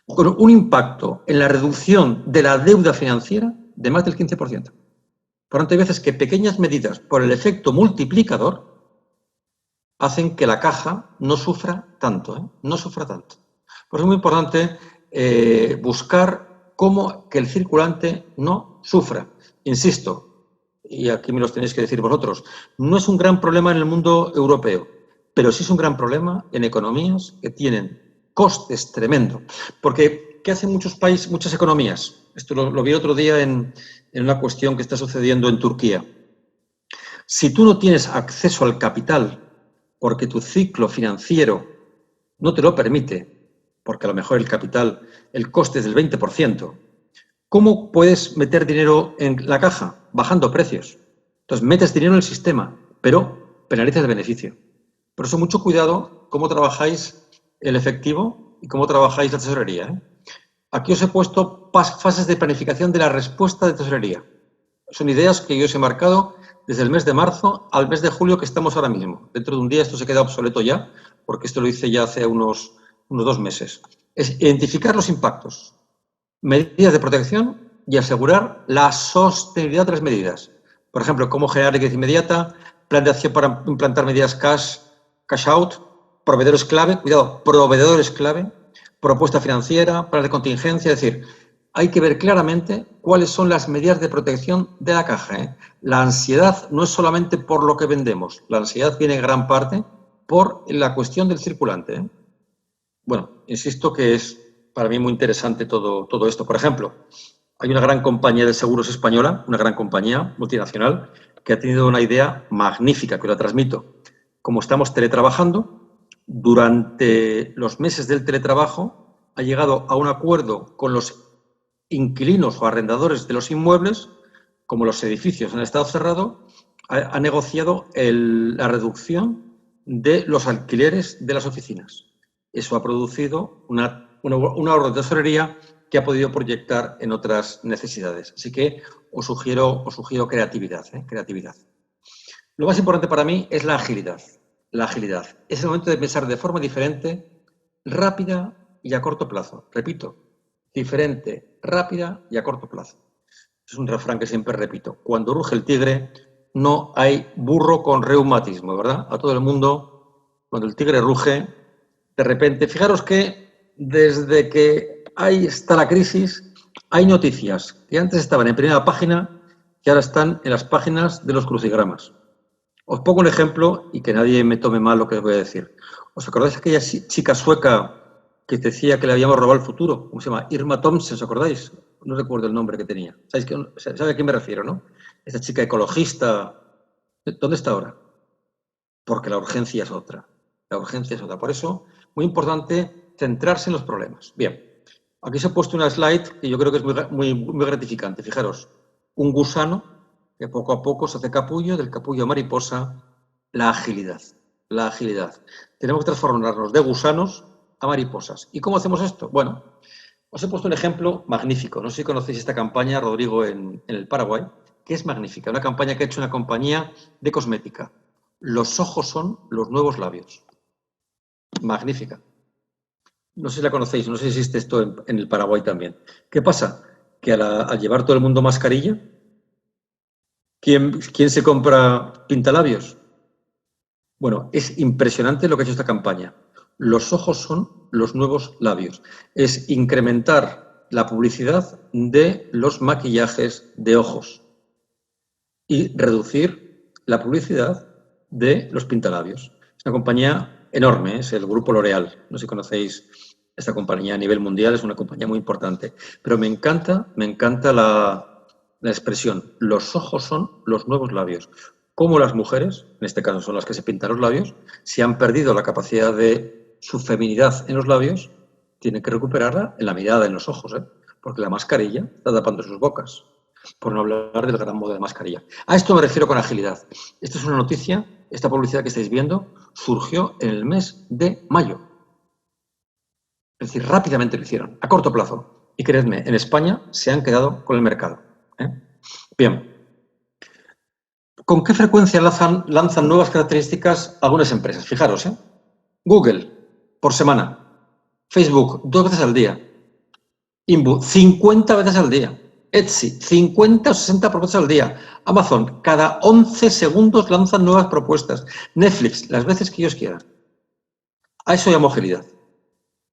con un impacto en la reducción de la deuda financiera de más del 15%. Por lo tanto, hay veces que pequeñas medidas, por el efecto multiplicador, hacen que la caja no sufra tanto, no sufra tanto. Por eso es muy importante buscar cómo que el circulante no sufra. Insisto, y aquí me los tenéis que decir vosotros, no es un gran problema en el mundo europeo, pero sí es un gran problema en economías que tienen costes tremendos. Porque, ¿qué hacen muchos países, muchas economías? Esto lo vi otro día en una cuestión que está sucediendo en Turquía. Si tú no tienes acceso al capital porque tu ciclo financiero no te lo permite, porque a lo mejor el capital, el coste es del 20%, ¿cómo puedes meter dinero en la caja? Bajando precios. Entonces, metes dinero en el sistema, pero penalizas el beneficio. Por eso, mucho cuidado cómo trabajáis el efectivo y cómo trabajáis la tesorería. Aquí os he puesto fases de planificación de la respuesta de tesorería. Son ideas que yo os he marcado desde el mes de marzo al mes de julio que estamos ahora mismo. Dentro de un día esto se queda obsoleto ya, porque esto lo hice ya hace unos 2 meses. Es identificar los impactos, medidas de protección y asegurar la sostenibilidad de las medidas. Por ejemplo, cómo generar liquidez inmediata, plan de acción para implantar medidas cash out, proveedores clave, cuidado, proveedores clave, propuesta financiera, plan de contingencia, es decir, hay que ver claramente cuáles son las medidas de protección de la caja. La ansiedad no es solamente por lo que vendemos, la ansiedad viene en gran parte por la cuestión del circulante. Bueno, insisto que es para mí muy interesante todo esto. Por ejemplo, hay una gran compañía de seguros española, una gran compañía multinacional, que ha tenido una idea magnífica, que la transmito. Como estamos teletrabajando, durante los meses del teletrabajo ha llegado a un acuerdo con los inquilinos o arrendadores de los inmuebles, como los edificios en estado cerrado, ha negociado la reducción de los alquileres de las oficinas. Eso ha producido un ahorro de tesorería que ha podido proyectar en otras necesidades. Así que os sugiero creatividad, creatividad. Lo más importante para mí es la agilidad. La agilidad. Es el momento de pensar de forma diferente, rápida y a corto plazo. Repito, diferente, rápida y a corto plazo. Es un refrán que siempre repito. Cuando ruge el tigre, no hay burro con reumatismo, ¿verdad? A todo el mundo, cuando el tigre ruge, de repente, fijaros que desde que ahí está la crisis, hay noticias que antes estaban en primera página y ahora están en las páginas de los crucigramas. Os pongo un ejemplo y que nadie me tome mal lo que os voy a decir. ¿Os acordáis de aquella chica sueca que decía que le habíamos robado el futuro? ¿Cómo se llama? Irma Thompson, ¿os acordáis? No recuerdo el nombre que tenía. ¿Sabéis a quién me refiero, no? Esa chica ecologista. ¿Dónde está ahora? Porque la urgencia es otra. La urgencia es otra. Por eso, muy importante centrarse en los problemas. Bien, aquí se ha puesto una slide que yo creo que es muy gratificante. Fijaros, un gusano que poco a poco se hace capullo, del capullo a mariposa, la agilidad. La agilidad. Tenemos que transformarnos de gusanos a mariposas. ¿Y cómo hacemos esto? Bueno, os he puesto un ejemplo magnífico. No sé si conocéis esta campaña, Rodrigo, en el Paraguay, que es magnífica. Una campaña que ha hecho una compañía de cosmética. Los ojos son los nuevos labios. Magnífica. No sé si la conocéis, no sé si existe esto en el Paraguay también. ¿Qué pasa? Que al llevar todo el mundo mascarilla, ¿quién se compra pintalabios? Bueno, es impresionante lo que ha hecho esta campaña. Los ojos son los nuevos labios. Es incrementar la publicidad de los maquillajes de ojos y reducir la publicidad de los pintalabios. Es una compañía enorme, es el grupo L'Oréal. No sé si conocéis esta compañía a nivel mundial, es una compañía muy importante. Pero me encanta la expresión, los ojos son los nuevos labios. Como las mujeres, en este caso son las que se pintan los labios, si han perdido la capacidad de su feminidad en los labios, tienen que recuperarla en la mirada, en los ojos, porque la mascarilla está tapando sus bocas, por no hablar del gran modo de mascarilla. A esto me refiero con agilidad. Esto es una noticia, esta publicidad que estáis viendo surgió en el mes de mayo. Es decir, rápidamente lo hicieron, a corto plazo. Y creedme, en España se han quedado con el mercado. Bien. ¿Con qué frecuencia lanzan nuevas características algunas empresas? Fijaros, Google, por semana. Facebook, 2 veces al día. Inbu, 50 veces al día. Etsy, 50 o 60 propuestas al día. Amazon, cada 11 segundos lanzan nuevas propuestas. Netflix, las veces que ellos quieran. A eso llamo agilidad.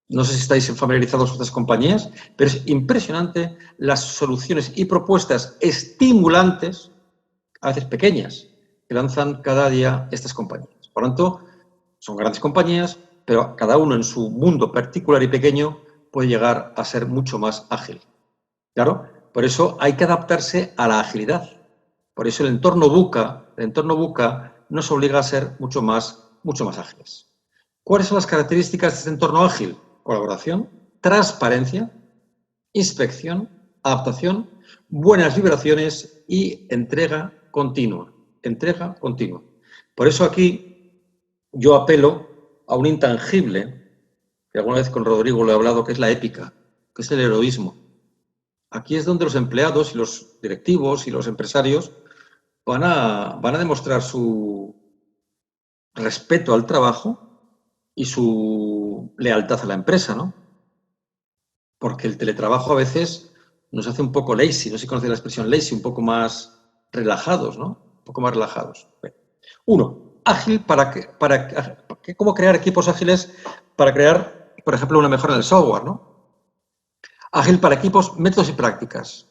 No sé si estáis familiarizados con estas compañías, pero es impresionante las soluciones y propuestas estimulantes, a veces pequeñas, que lanzan cada día estas compañías. Por lo tanto, son grandes compañías, pero cada uno en su mundo particular y pequeño puede llegar a ser mucho más ágil. Claro, por eso hay que adaptarse a la agilidad. Por eso el entorno VUCA nos obliga a ser mucho más ágiles. ¿Cuáles son las características de este entorno ágil? Colaboración, transparencia, inspección, adaptación, buenas vibraciones y entrega continua. Entrega continua. Por eso aquí yo apelo a un intangible, que alguna vez con Rodrigo lo he hablado, que es la épica, que es el heroísmo. Aquí es donde los empleados y los directivos y los empresarios van a demostrar su respeto al trabajo y su lealtad a la empresa, ¿no? Porque el teletrabajo a veces nos hace un poco lazy, no sé si conocéis la expresión lazy, un poco más relajados, ¿no? Un poco más relajados. Uno, ágil ¿cómo crear equipos ágiles para crear, por ejemplo, una mejora en el software, ¿no? Ágil para equipos, métodos y prácticas.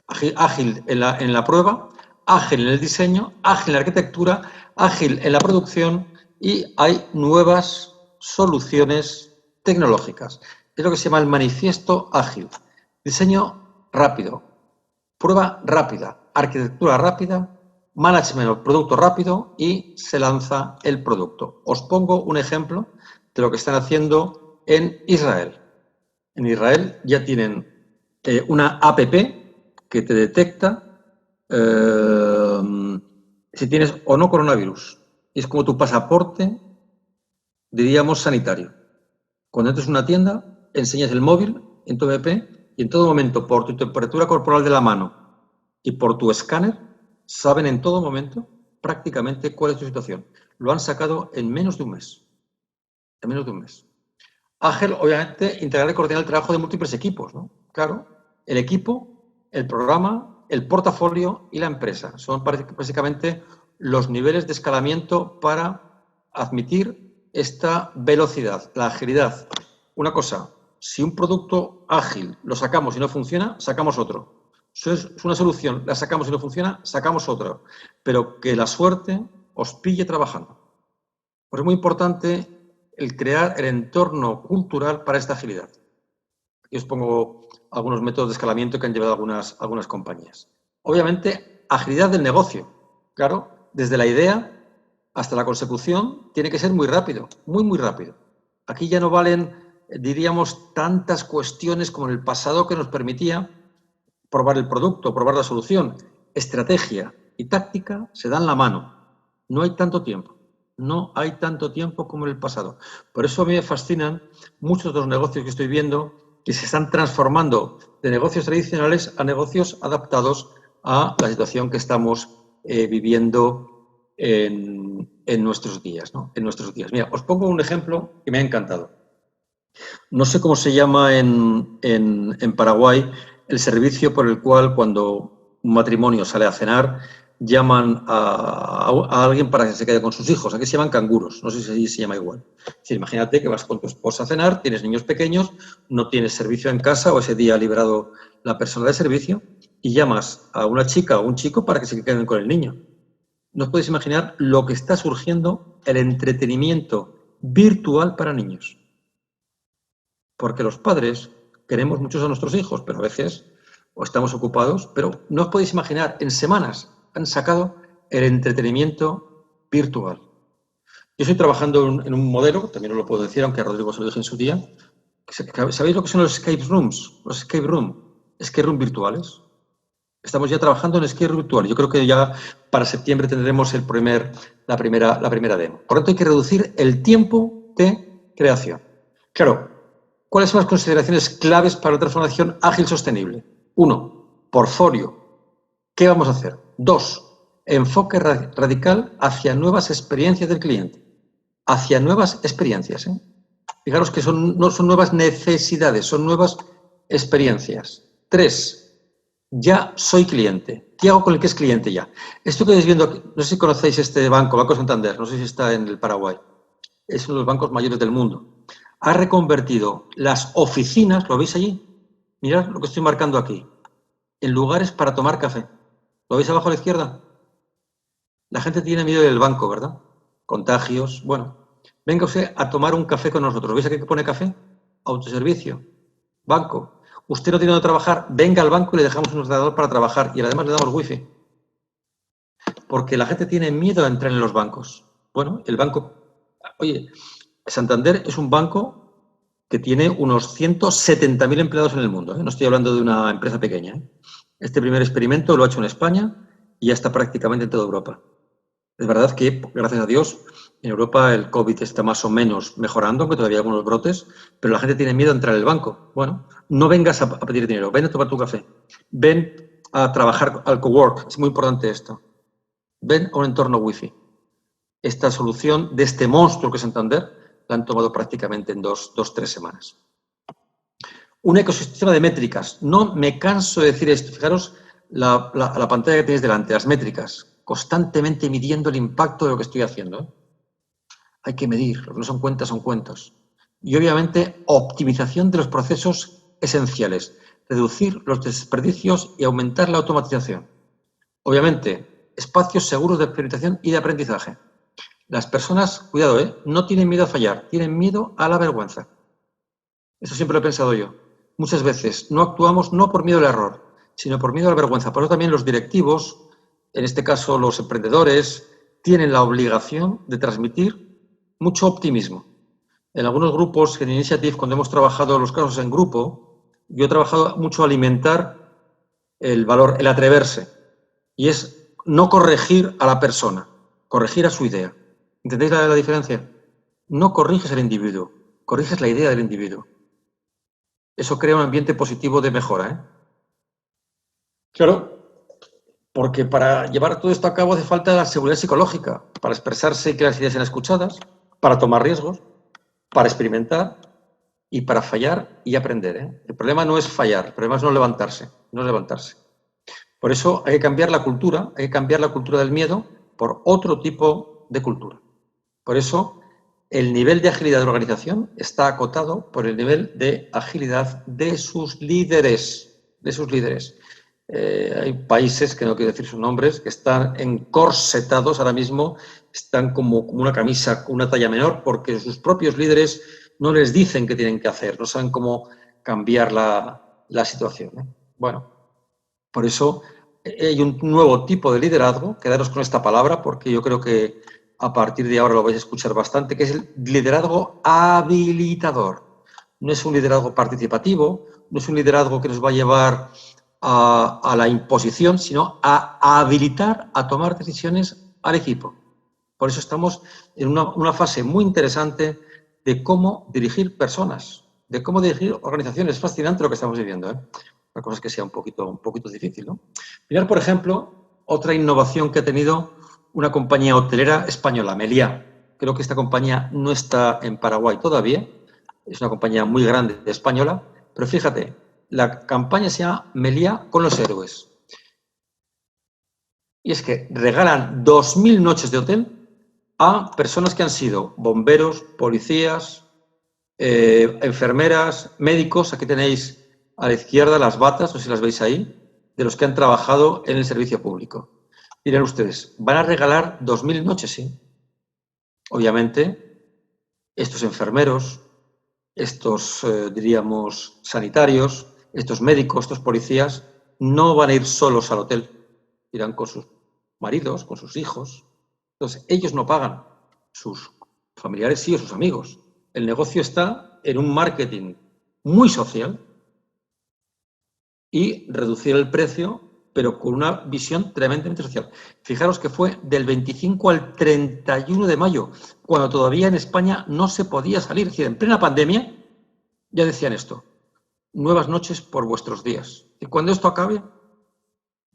Ágil en la prueba, ágil en el diseño, ágil en la arquitectura, ágil en la producción y hay nuevas soluciones tecnológicas. Es lo que se llama el manifiesto ágil. Diseño rápido, prueba rápida, arquitectura rápida, management del producto rápido y se lanza el producto. Os pongo un ejemplo de lo que están haciendo en Israel. En Israel ya tienen una app que te detecta si tienes o no coronavirus. Es como tu pasaporte, diríamos, sanitario. Cuando entras en una tienda, enseñas el móvil en tu app y en todo momento, por tu temperatura corporal de la mano y por tu escáner, saben en todo momento prácticamente cuál es tu situación. Lo han sacado en menos de un mes. En menos de un mes. Ágil, obviamente, integrar y coordinar el trabajo de múltiples equipos, ¿no? Claro, el equipo, el programa, el portafolio y la empresa. Son básicamente los niveles de escalamiento para admitir esta velocidad, la agilidad. Una cosa, si un producto ágil lo sacamos y no funciona, sacamos otro. Eso es una solución, la sacamos y no funciona, sacamos otro. Pero que la suerte os pille trabajando. Pues es muy importante el crear el entorno cultural para esta agilidad. Aquí os pongo algunos métodos de escalamiento que han llevado algunas compañías. Obviamente, agilidad del negocio. Claro, desde la idea hasta la consecución tiene que ser muy rápido, muy rápido. Aquí ya no valen, diríamos, tantas cuestiones como en el pasado que nos permitía probar el producto, probar la solución. Estrategia y táctica se dan la mano. No hay tanto tiempo. No hay tanto tiempo como en el pasado. Por eso a mí me fascinan muchos de los negocios que estoy viendo que se están transformando de negocios tradicionales a negocios adaptados a la situación que estamos viviendo en nuestros días, ¿no? En nuestros días. Mira, os pongo un ejemplo que me ha encantado. No sé cómo se llama en Paraguay el servicio por el cual cuando un matrimonio sale a cenar llaman a alguien para que se quede con sus hijos. Aquí se llaman canguros, no sé si se llama igual. Es decir, imagínate que vas con tu esposa a cenar, tienes niños pequeños, no tienes servicio en casa o ese día ha liberado la persona de servicio y llamas a una chica o un chico para que se queden con el niño. No os podéis imaginar lo que está surgiendo el entretenimiento virtual para niños. Porque los padres queremos muchos a nuestros hijos, pero a veces o estamos ocupados, pero no os podéis imaginar, en semanas han sacado el entretenimiento virtual. Yo estoy trabajando en un modelo, también os lo puedo decir, aunque a Rodrigo se lo dije en su día. ¿Sabéis lo que son los escape rooms? Los escape room virtuales. Estamos ya trabajando en escape room virtual. Yo creo que ya para septiembre tendremos la primera demo. Por lo tanto, hay que reducir el tiempo de creación. Claro, ¿cuáles son las consideraciones claves para la transformación ágil sostenible? 1, portfolio. ¿Qué vamos a hacer? 2, enfoque radical hacia nuevas experiencias del cliente. Hacia nuevas experiencias. Fijaros que no son nuevas necesidades, son nuevas experiencias. 3, ya soy cliente. ¿Qué hago con el que es cliente ya? Esto que estáis viendo aquí, no sé si conocéis este banco, Banco Santander, no sé si está en el Paraguay. Es uno de los bancos mayores del mundo. Ha reconvertido las oficinas, ¿lo veis allí? Mirad lo que estoy marcando aquí. En lugares para tomar café. ¿Lo veis abajo a la izquierda? La gente tiene miedo del banco, ¿verdad? Contagios, bueno. Venga usted a tomar un café con nosotros. ¿Veis aquí que pone café? Autoservicio. Banco. Usted no tiene donde trabajar, venga al banco y le dejamos un ordenador para trabajar. Y además le damos wifi. Porque la gente tiene miedo a entrar en los bancos. Bueno, el banco... Oye, Santander es un banco que tiene unos 170.000 empleados en el mundo. No estoy hablando de una empresa pequeña. Este primer experimento lo ha hecho en España y ya está prácticamente en toda Europa. Es verdad que, gracias a Dios, en Europa el COVID está más o menos mejorando, aunque todavía hay algunos brotes, pero la gente tiene miedo a entrar al banco. Bueno, no vengas a pedir dinero, ven a tomar tu café, ven a trabajar al cowork, es muy importante esto. Ven a un entorno wifi. Esta solución de este monstruo que es Santander la han tomado prácticamente en 2-3 semanas. Un ecosistema de métricas. No me canso de decir esto. Fijaros la pantalla que tenéis delante, las métricas. Constantemente midiendo el impacto de lo que estoy haciendo. Hay que medir, lo que no son cuentas son cuentos. Y obviamente optimización de los procesos esenciales, reducir los desperdicios y aumentar la automatización. Obviamente, espacios seguros de experimentación y de aprendizaje. Las personas, cuidado, no tienen miedo a fallar, tienen miedo a la vergüenza. Eso siempre lo he pensado yo. Muchas veces no actuamos no por miedo al error, sino por miedo a la vergüenza. Por eso también los directivos, en este caso los emprendedores, tienen la obligación de transmitir mucho optimismo. En algunos grupos, en Initiative, cuando hemos trabajado los casos en grupo, yo he trabajado mucho a alimentar el valor, el atreverse. Y es no corregir a la persona, corregir a su idea. ¿Entendéis la diferencia? No corriges al individuo, corriges la idea del individuo. Eso crea un ambiente positivo de mejora. Claro, porque para llevar todo esto a cabo hace falta la seguridad psicológica, para expresarse y que las ideas sean escuchadas, para tomar riesgos, para experimentar y para fallar y aprender. El problema no es fallar, el problema es no levantarse, no levantarse. Por eso hay que cambiar la cultura del miedo por otro tipo de cultura. Por eso el nivel de agilidad de la organización está acotado por el nivel de agilidad de sus líderes. Hay países, que no quiero decir sus nombres, que están encorsetados ahora mismo, están como una camisa, una talla menor, porque sus propios líderes no les dicen qué tienen que hacer, no saben cómo cambiar la situación. Bueno, por eso hay un nuevo tipo de liderazgo, quedaros con esta palabra, porque yo creo que a partir de ahora lo vais a escuchar bastante, que es el liderazgo habilitador. No es un liderazgo participativo, no es un liderazgo que nos va a llevar a la imposición, sino a habilitar a tomar decisiones al equipo. Por eso estamos en una fase muy interesante de cómo dirigir personas, de cómo dirigir organizaciones. Es fascinante lo que estamos viviendo. La cosa es que sea un poquito difícil, ¿no? Mirad, por ejemplo, otra innovación que ha tenido una compañía hotelera española, Meliá. Creo que esta compañía no está en Paraguay todavía. Es una compañía muy grande española. Pero fíjate, la campaña se llama Meliá con los héroes. Y es que regalan 2.000 noches de hotel a personas que han sido bomberos, policías, enfermeras, médicos. Aquí tenéis a la izquierda las batas, no sé si las veis ahí, de los que han trabajado en el servicio público. Miren ustedes, van a regalar 2.000 noches, sí. Obviamente, estos enfermeros, estos, diríamos, sanitarios, estos médicos, estos policías, no van a ir solos al hotel. Irán con sus maridos, con sus hijos. Entonces, ellos no pagan. Sus familiares sí o sus amigos. El negocio está en un marketing muy social y reducir el precio, pero con una visión tremendamente social. Fijaros que fue del 25 al 31 de mayo, cuando todavía en España no se podía salir. Es decir, en plena pandemia ya decían esto: nuevas noches por vuestros días. Y cuando esto acabe,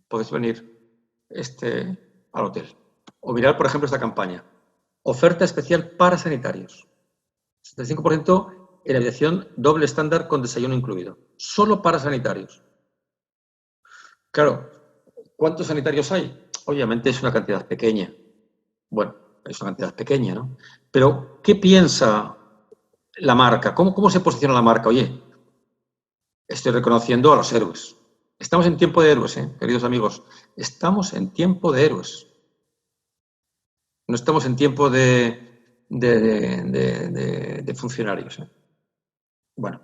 podéis venir al hotel. O mirar, por ejemplo, esta campaña. Oferta especial para sanitarios. 75% en habitación doble estándar con desayuno incluido. Solo para sanitarios. Claro, ¿cuántos sanitarios hay? Obviamente es una cantidad pequeña. Bueno, es una cantidad pequeña, ¿no? Pero, ¿qué piensa la marca? ¿Cómo se posiciona la marca? Oye, estoy reconociendo a los héroes. Estamos en tiempo de héroes, queridos amigos. Estamos en tiempo de héroes. No estamos en tiempo de funcionarios. Bueno,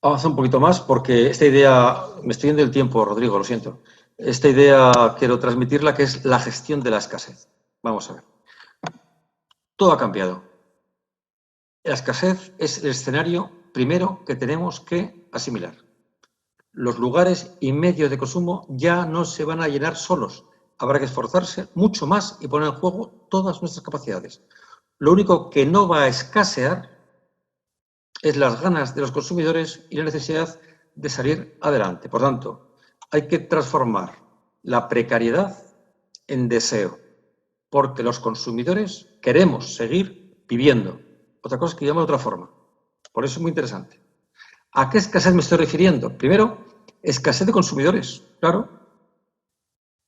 avanza un poquito más porque esta idea, me estoy yendo del tiempo, Rodrigo, lo siento. Esta idea quiero transmitirla, que es la gestión de la escasez. Vamos a ver. Todo ha cambiado. La escasez es el escenario primero que tenemos que asimilar. Los lugares y medios de consumo ya no se van a llenar solos. Habrá que esforzarse mucho más y poner en juego todas nuestras capacidades. Lo único que no va a escasear es las ganas de los consumidores y la necesidad de salir adelante. Por tanto, hay que transformar la precariedad en deseo, porque los consumidores queremos seguir viviendo. Otra cosa es que llamo de otra forma. Por eso es muy interesante. ¿A qué escasez me estoy refiriendo? Primero, escasez de consumidores, claro.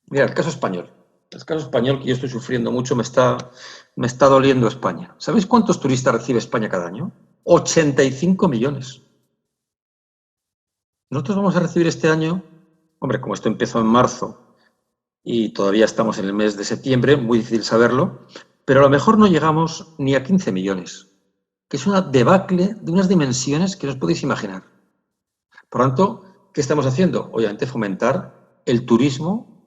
Mira, el caso español. El caso español, que yo estoy sufriendo mucho, me está doliendo España. ¿Sabéis cuántos turistas recibe España cada año? 85 millones. Nosotros vamos a recibir este año, hombre, como esto empezó en marzo y todavía estamos en el mes de septiembre, muy difícil saberlo, pero a lo mejor no llegamos ni a 15 millones, que es una debacle de unas dimensiones que no os podéis imaginar. Por lo tanto, ¿qué estamos haciendo? Obviamente fomentar el turismo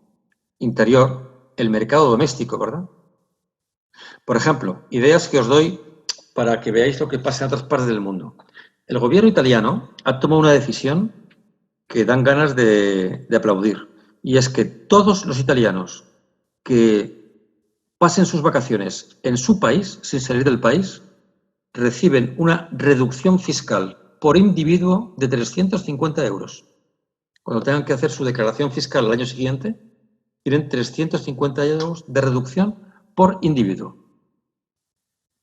interior, el mercado doméstico, ¿verdad? Por ejemplo, ideas que os doy para que veáis lo que pasa en otras partes del mundo. El gobierno italiano ha tomado una decisión que dan ganas de aplaudir, y es que todos los italianos que pasen sus vacaciones en su país, sin salir del país, reciben una reducción fiscal por individuo de 350 euros. Cuando tengan que hacer su declaración fiscal el año siguiente, tienen 350 euros de reducción por individuo.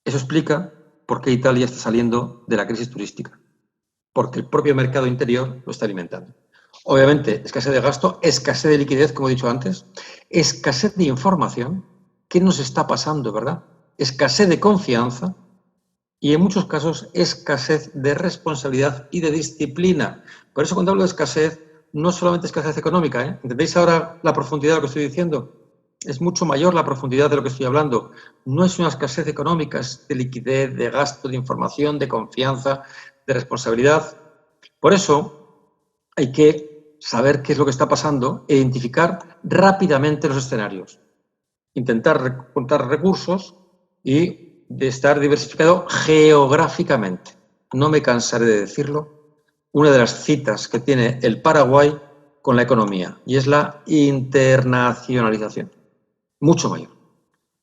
Eso explica por qué Italia está saliendo de la crisis turística, porque el propio mercado interior lo está alimentando. Obviamente, escasez de gasto, escasez de liquidez, como he dicho antes, escasez de información. ¿Qué nos está pasando, verdad? Escasez de confianza y, en muchos casos, escasez de responsabilidad y de disciplina. Por eso, cuando hablo de escasez, no solamente escasez económica, ¿eh? ¿Entendéis ahora la profundidad de lo que estoy diciendo? Es mucho mayor la profundidad de lo que estoy hablando. No es una escasez económica, es de liquidez, de gasto, de información, de confianza, de responsabilidad. Por eso hay que saber qué es lo que está pasando e identificar rápidamente los escenarios. Intentar contar recursos y de estar diversificado geográficamente. No me cansaré de decirlo. Una de las citas que tiene el Paraguay con la economía, y es la internacionalización. Mucho mayor.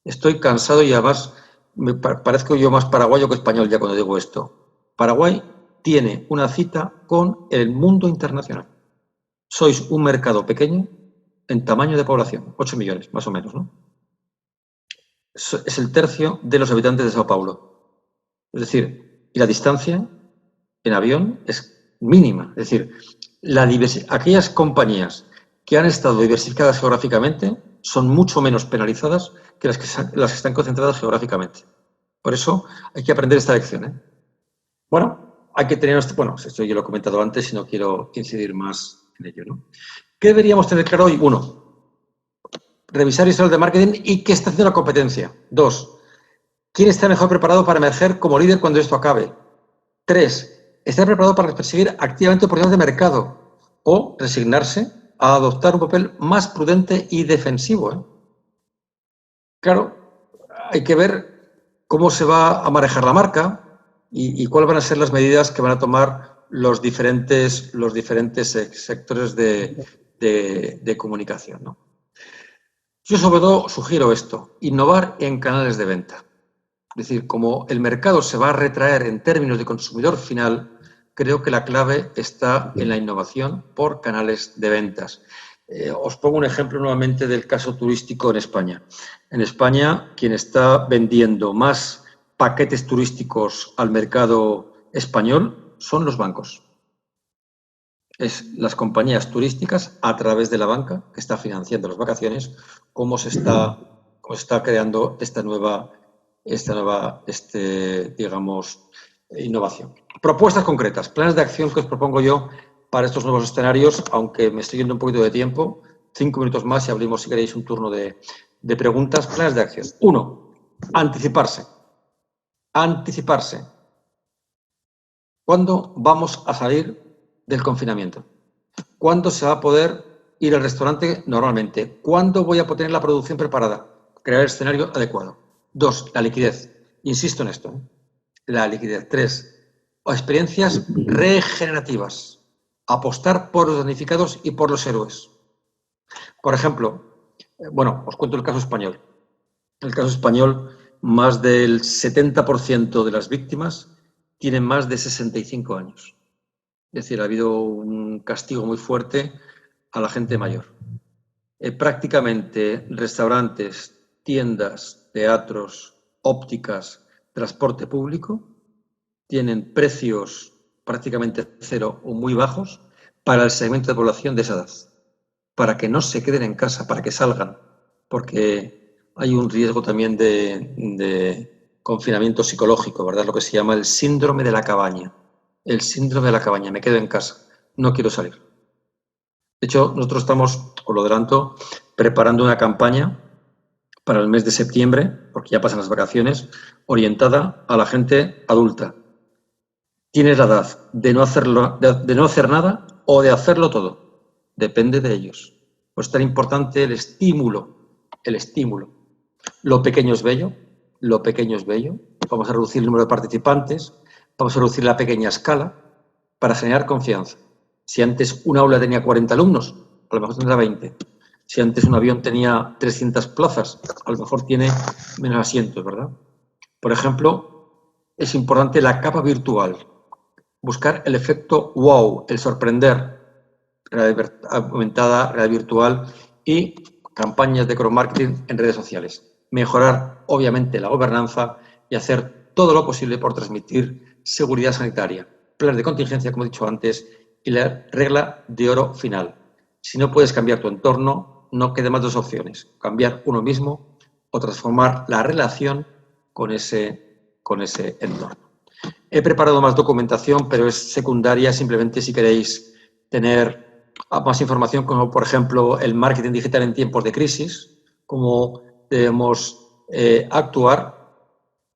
Estoy cansado y además me parezco yo más paraguayo que español ya cuando digo esto. Paraguay tiene una cita con el mundo internacional. Sois un mercado pequeño en tamaño de población, 8 millones más o menos, ¿no? Es el tercio de los habitantes de Sao Paulo. Es decir, y la distancia en avión es mínima. Es decir, aquellas compañías que han estado diversificadas geográficamente son mucho menos penalizadas que las que están concentradas geográficamente. Por eso hay que aprender esta lección, ¿eh? Bueno, hay que tener... Bueno, esto yo lo he comentado antes y no quiero incidir más en ello, ¿no? ¿Qué deberíamos tener claro hoy? 1. Revisar historial de marketing y qué está haciendo la competencia. 2. ¿Quién está mejor preparado para emerger como líder cuando esto acabe? 3. Estar preparado para perseguir activamente oportunidades de mercado o resignarse a adoptar un papel más prudente y defensivo, ¿eh? Claro, hay que ver cómo se va a manejar la marca y cuáles van a ser las medidas que van a tomar los diferentes sectores de comunicación, ¿no? Yo sobre todo sugiero esto, innovar en canales de venta. Es decir, como el mercado se va a retraer en términos de consumidor final, creo que la clave está en la innovación por canales de ventas. Os pongo un ejemplo nuevamente del caso turístico en España. En España, quien está vendiendo más paquetes turísticos al mercado español son los bancos. Es las compañías turísticas a través de la banca que está financiando las vacaciones, cómo se está creando esta nueva digamos, innovación. Propuestas concretas, planes de acción que os propongo yo para estos nuevos escenarios, aunque me estoy yendo un poquito de tiempo, 5 minutos más y abrimos, si queréis, un turno de preguntas. Planes de acción. 1. Anticiparse. Anticiparse. ¿Cuándo vamos a salir del confinamiento? ¿Cuándo se va a poder ir al restaurante normalmente? ¿Cuándo voy a tener la producción preparada? Crear el escenario adecuado. 2. La liquidez. Insisto en esto. La liquidez. 3. Experiencias regenerativas. Apostar por los damnificados y por los héroes. Por ejemplo, bueno, os cuento el caso español. En el caso español, más del 70% de las víctimas tienen más de 65 años. Es decir, ha habido un castigo muy fuerte a la gente mayor. Prácticamente restaurantes, tiendas, teatros, ópticas, transporte público tienen precios prácticamente cero o muy bajos para el segmento de población de esa edad, para que no se queden en casa, para que salgan, porque hay un riesgo también de confinamiento psicológico, ¿verdad? Lo que se llama el síndrome de la cabaña. El síndrome de la cabaña, me quedo en casa, no quiero salir. De hecho, nosotros estamos, os lo adelanto, preparando una campaña para el mes de septiembre, porque ya pasan las vacaciones, orientada a la gente adulta. Tienes la edad de no hacer nada o de hacerlo todo. Depende de ellos. Pues es tan importante el estímulo. El estímulo. Lo pequeño es bello. Lo pequeño es bello. Vamos a reducir el número de participantes. Vamos a reducir la pequeña escala para generar confianza. Si antes un aula tenía 40 alumnos, a lo mejor tendrá 20. Si antes un avión tenía 300 plazas, a lo mejor tiene menos asientos, ¿verdad? Por ejemplo, es importante la capa virtual. Buscar el efecto wow, el sorprender, realidad aumentada, realidad virtual y campañas de cross-marketing en redes sociales. Mejorar, obviamente, la gobernanza y hacer todo lo posible por transmitir seguridad sanitaria, planes de contingencia, como he dicho antes, y la regla de oro final. Si no puedes cambiar tu entorno, no quedan más dos opciones, cambiar uno mismo o transformar la relación con ese entorno. He preparado más documentación, pero es secundaria, simplemente si queréis tener más información, como por ejemplo el marketing digital en tiempos de crisis, cómo debemos actuar.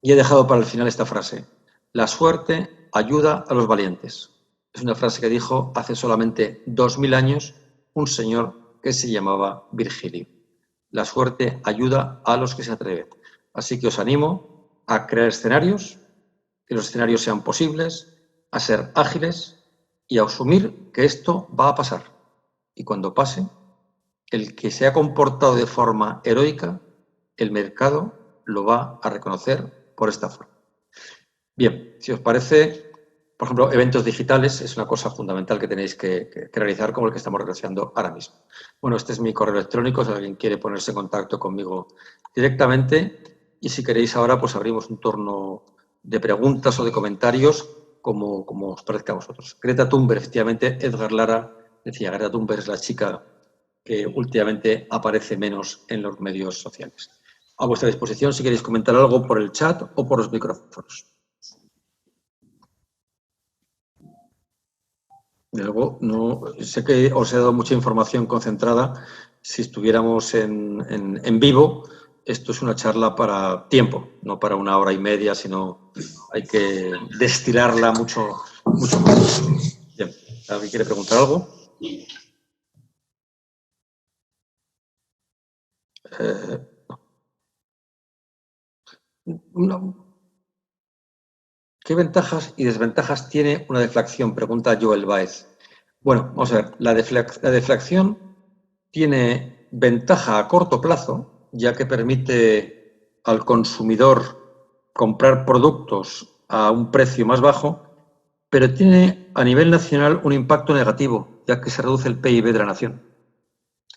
Y he dejado para el final esta frase: la suerte ayuda a los valientes. Es una frase que dijo hace solamente 2000 años un señor que se llamaba Virgilio. La suerte ayuda a los que se atreven. Así que os animo a crear escenarios, que los escenarios sean posibles, a ser ágiles y a asumir que esto va a pasar. Y cuando pase, el que se ha comportado de forma heroica, el mercado lo va a reconocer por esta forma. Bien, si os parece, por ejemplo, eventos digitales es una cosa fundamental que tenéis que realizar, como el que estamos realizando ahora mismo. Bueno, este es mi correo electrónico, si alguien quiere ponerse en contacto conmigo directamente, y si queréis ahora, pues abrimos un turno de preguntas o de comentarios como os parezca a vosotros. Greta Thunberg, efectivamente, Edgar Lara decía, Greta Thunberg es la chica que últimamente aparece menos en los medios sociales. A vuestra disposición si queréis comentar algo por el chat o por los micrófonos. Luego, no, sé que os he dado mucha información concentrada. Si estuviéramos en vivo, esto es una charla para tiempo, no para 1 hora y media, sino hay que destilarla mucho más. Bien, ¿alguien quiere preguntar algo? No. ¿Qué ventajas y desventajas tiene una deflación? Pregunta Joel Baez. Bueno, vamos a ver. La deflación tiene ventaja a corto plazo, ya que permite al consumidor comprar productos a un precio más bajo, pero tiene a nivel nacional un impacto negativo, ya que se reduce el PIB de la nación.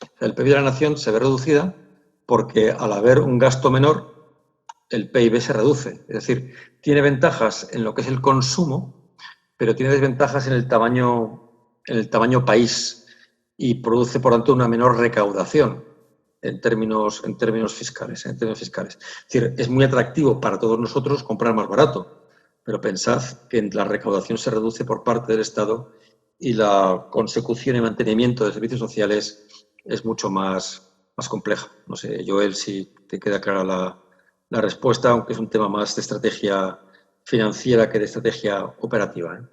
O sea, el PIB de la nación se ve reducida porque al haber un gasto menor, el PIB se reduce. Es decir, tiene ventajas en lo que es el consumo, pero tiene desventajas en el tamaño país y produce, por tanto, una menor recaudación en términos fiscales. Es decir, es muy atractivo para todos nosotros comprar más barato, pero pensad que la recaudación se reduce por parte del Estado y la consecución y mantenimiento de servicios sociales es mucho más compleja. No sé, Joel, si te queda clara la respuesta, aunque es un tema más de estrategia financiera que de estrategia operativa, ¿eh?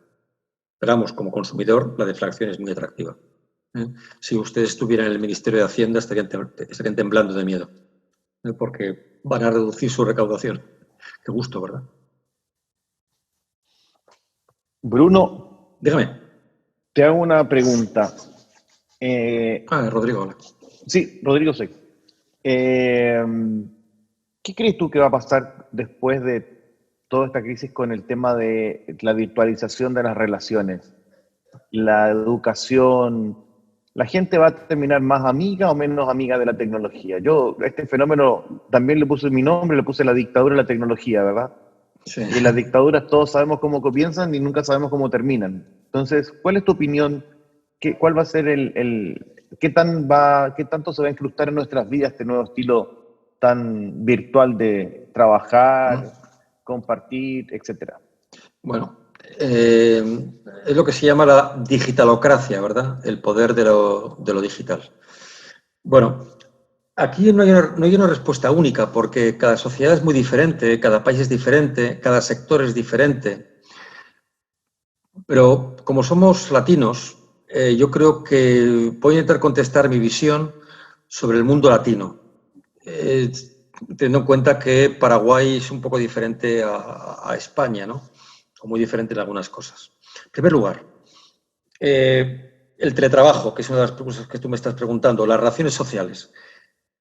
Pero vamos, como consumidor, la deflación es muy atractiva. Si ustedes estuvieran en el Ministerio de Hacienda, estarían temblando de miedo, porque van a reducir su recaudación. Qué gusto, ¿verdad? Bruno, Dígame. te hago una pregunta. Rodrigo, hola. Sí, Rodrigo soy. ¿Qué crees tú que va a pasar después de toda esta crisis con el tema de la virtualización de las relaciones, la educación? ¿La gente va a terminar más amiga o menos amiga de la tecnología? Yo a este fenómeno también le puse mi nombre, le puse la dictadura de la tecnología, ¿verdad? Sí. Y en las dictaduras todos sabemos cómo comienzan y nunca sabemos cómo terminan. Entonces, ¿cuál es tu opinión? ¿Cuál va a ser qué tanto se va a incrustar en nuestras vidas este nuevo estilo tan virtual de trabajar, compartir, etcétera? Bueno, es lo que se llama la digitalocracia, ¿verdad? El poder de lo digital. Bueno, aquí no hay una respuesta única porque cada sociedad es muy diferente, cada país es diferente, cada sector es diferente. Pero como somos latinos, yo creo que voy a intentar contestar mi visión sobre el mundo latino, teniendo en cuenta que Paraguay es un poco diferente a España, ¿no? O muy diferente en algunas cosas. En primer lugar, el teletrabajo, que es una de las cosas que tú me estás preguntando, las relaciones sociales.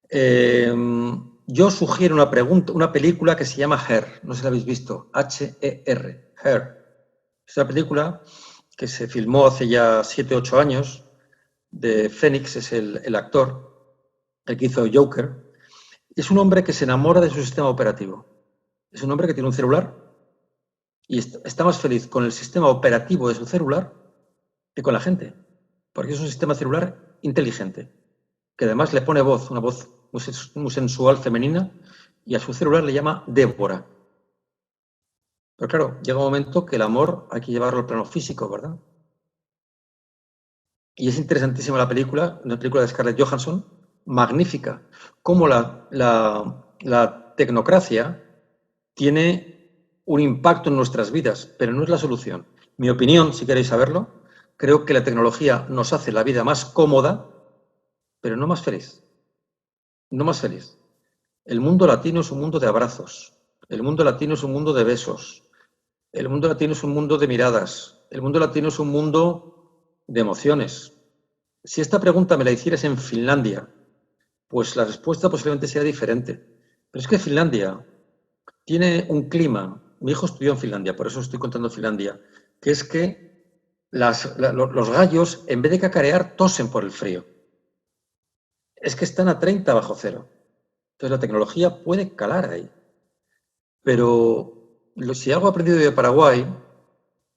Yo sugiero una película que se llama Her, no sé si la habéis visto, H-E-R, Her. Es una película que se filmó hace ya 7 u 8 años, de Phoenix, es el actor, el que hizo Joker. Es un hombre que se enamora de su sistema operativo. Es un hombre que tiene un celular y está más feliz con el sistema operativo de su celular que con la gente, porque es un sistema celular inteligente, que además le pone voz, una voz muy sensual, femenina, y a su celular le llama Débora. Pero claro, llega un momento que el amor hay que llevarlo al plano físico, ¿verdad? Y es interesantísima la película, una película de Scarlett Johansson, magnífica, cómo la tecnocracia tiene un impacto en nuestras vidas, pero no es la solución. Mi opinión, si queréis saberlo, creo que la tecnología nos hace la vida más cómoda, pero no más feliz. No más feliz. El mundo latino es un mundo de abrazos. El mundo latino es un mundo de besos. El mundo latino es un mundo de miradas. El mundo latino es un mundo de emociones. Si esta pregunta me la hicieras en Finlandia, pues la respuesta posiblemente sea diferente. Pero es que Finlandia tiene un clima. Mi hijo estudió en Finlandia, por eso estoy contando Finlandia, que es que los gallos, en vez de cacarear, tosen por el frío. Es que están a 30 bajo cero. Entonces la tecnología puede calar ahí. Pero si algo he aprendido de Paraguay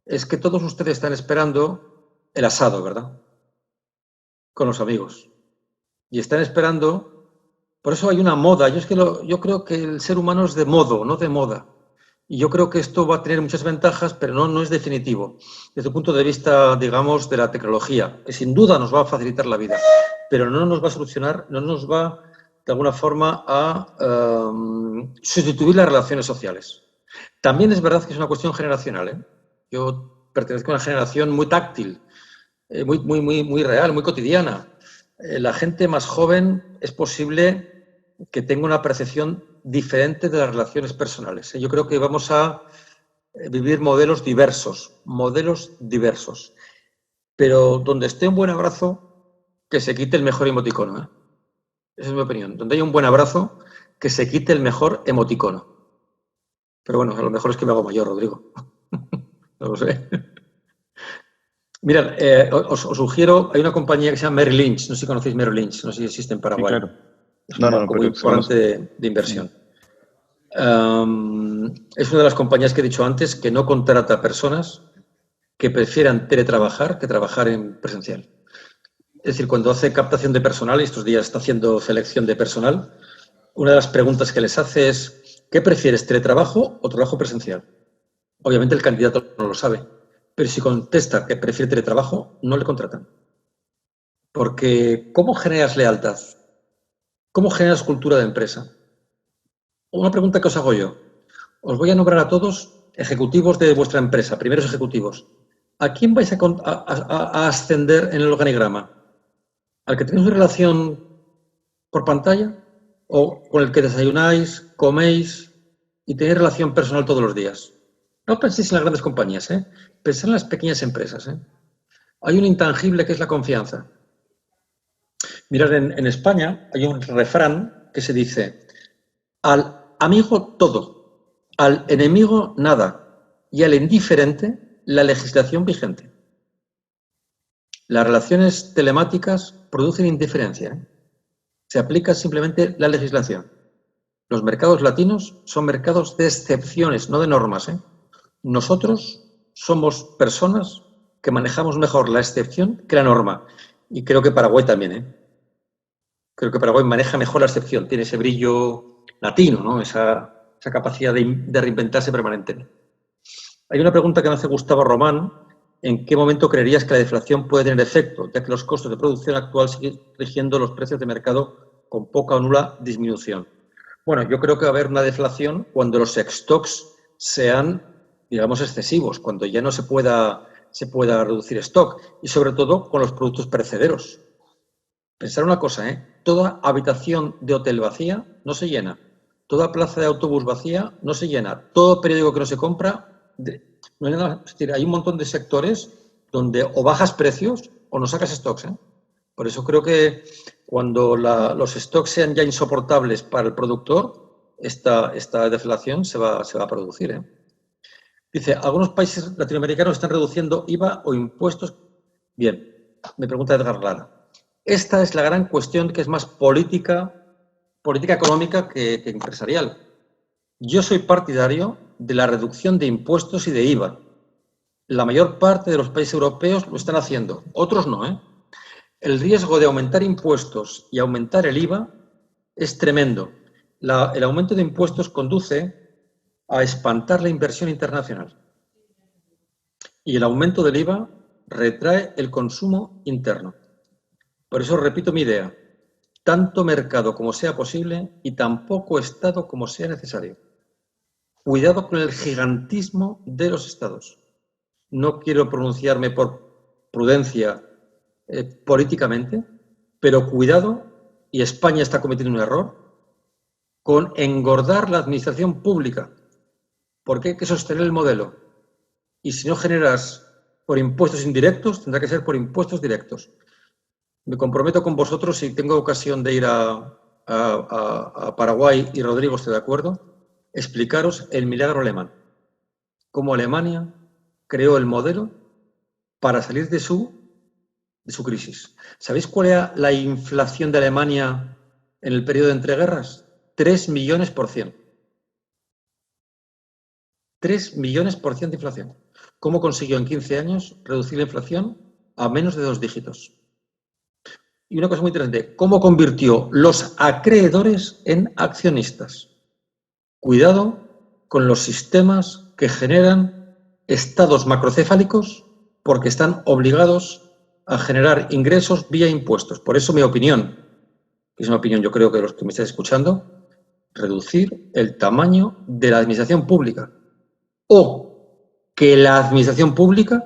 es que todos ustedes están esperando el asado, ¿verdad? Con los amigos. Y están esperando, por eso hay una moda. Yo creo que el ser humano es de modo, no de moda. Y yo creo que esto va a tener muchas ventajas, pero no es definitivo. Desde el punto de vista, digamos, de la tecnología, que sin duda nos va a facilitar la vida, pero no nos va a solucionar, no nos va, de alguna forma, a sustituir las relaciones sociales. También es verdad que es una cuestión generacional, ¿eh? Yo pertenezco a una generación muy táctil, muy real, muy cotidiana. La gente más joven es posible que tenga una percepción diferente de las relaciones personales. Yo creo que vamos a vivir modelos diversos, pero donde esté un buen abrazo, que se quite el mejor emoticono, ¿eh? Esa es mi opinión. Donde haya un buen abrazo, que se quite el mejor emoticono. Pero bueno, a lo mejor es que me hago mayor, Rodrigo. No lo sé. Mirad, os sugiero, hay una compañía que se llama Merrill Lynch, no sé si conocéis Merrill Lynch, no sé si existe en Paraguay. Sí, claro. Es un banco muy importante de inversión. Es una de las compañías que he dicho antes que no contrata personas que prefieran teletrabajar que trabajar en presencial. Es decir, cuando hace captación de personal, y estos días está haciendo selección de personal, una de las preguntas que les hace es, ¿qué prefieres, teletrabajo o trabajo presencial? Obviamente el candidato no lo sabe, pero si contesta que prefiere teletrabajo, no le contratan. Porque ¿cómo generas lealtad? ¿Cómo generas cultura de empresa? Una pregunta que os hago yo. Os voy a nombrar a todos ejecutivos de vuestra empresa, primeros ejecutivos. ¿A quién vais a ascender en el organigrama? ¿Al que tenéis una relación por pantalla? ¿O con el que desayunáis, coméis y tenéis relación personal todos los días? No penséis en las grandes compañías, ¿eh? Pensad en las pequeñas empresas, ¿eh? Hay un intangible que es la confianza. Mirad, en España hay un refrán que se dice, al amigo todo, al enemigo nada y al indiferente la legislación vigente. Las relaciones telemáticas producen indiferencia, ¿eh? Se aplica simplemente la legislación. Los mercados latinos son mercados de excepciones, no de normas, ¿eh? Nosotros somos personas que manejamos mejor la excepción que la norma. Y creo que Paraguay también, ¿eh? Creo que Paraguay maneja mejor la excepción, tiene ese brillo latino, ¿no? Esa capacidad de reinventarse permanentemente. Hay una pregunta que me hace Gustavo Román. ¿En qué momento creerías que la deflación puede tener efecto, ya que los costos de producción actual siguen rigiendo los precios de mercado con poca o nula disminución? Bueno, yo creo que va a haber una deflación cuando los stocks sean, digamos, excesivos, cuando ya no se pueda reducir stock y sobre todo con los productos perecederos. Pensar una cosa, ¿eh? Toda habitación de hotel vacía no se llena. Toda plaza de autobús vacía no se llena. Todo periódico que no se compra, no hay nada. Es decir, hay un montón de sectores donde o bajas precios o no sacas stocks, ¿eh? Por eso creo que cuando los stocks sean ya insoportables para el productor, esta deflación se va a producir, ¿eh? Dice, algunos países latinoamericanos están reduciendo IVA o impuestos. Bien, me pregunta Edgar Lara. Esta es la gran cuestión que es más política económica que empresarial. Yo soy partidario de la reducción de impuestos y de IVA. La mayor parte de los países europeos lo están haciendo, otros no, ¿eh? El riesgo de aumentar impuestos y aumentar el IVA es tremendo. El aumento de impuestos conduce a espantar la inversión internacional. Y el aumento del IVA retrae el consumo interno. Por eso repito mi idea, tanto mercado como sea posible y tan poco Estado como sea necesario. Cuidado con el gigantismo de los Estados. No quiero pronunciarme por prudencia políticamente, pero cuidado, y España está cometiendo un error, con engordar la administración pública, porque hay que sostener el modelo. Y si no generas por impuestos indirectos, tendrá que ser por impuestos directos. Me comprometo con vosotros, si tengo ocasión de ir a Paraguay y Rodrigo esté de acuerdo, explicaros el milagro alemán. Cómo Alemania creó el modelo para salir de su crisis. ¿Sabéis cuál era la inflación de Alemania en el periodo de entreguerras? 3 millones %. 3 millones % de inflación. ¿Cómo consiguió en 15 años reducir la inflación a menos de 2 dígitos? Y una cosa muy interesante, ¿cómo convirtió los acreedores en accionistas? Cuidado con los sistemas que generan estados macrocefálicos porque están obligados a generar ingresos vía impuestos. Por eso mi opinión, que es una opinión yo creo que los que me estáis escuchando, reducir el tamaño de la administración pública o que la administración pública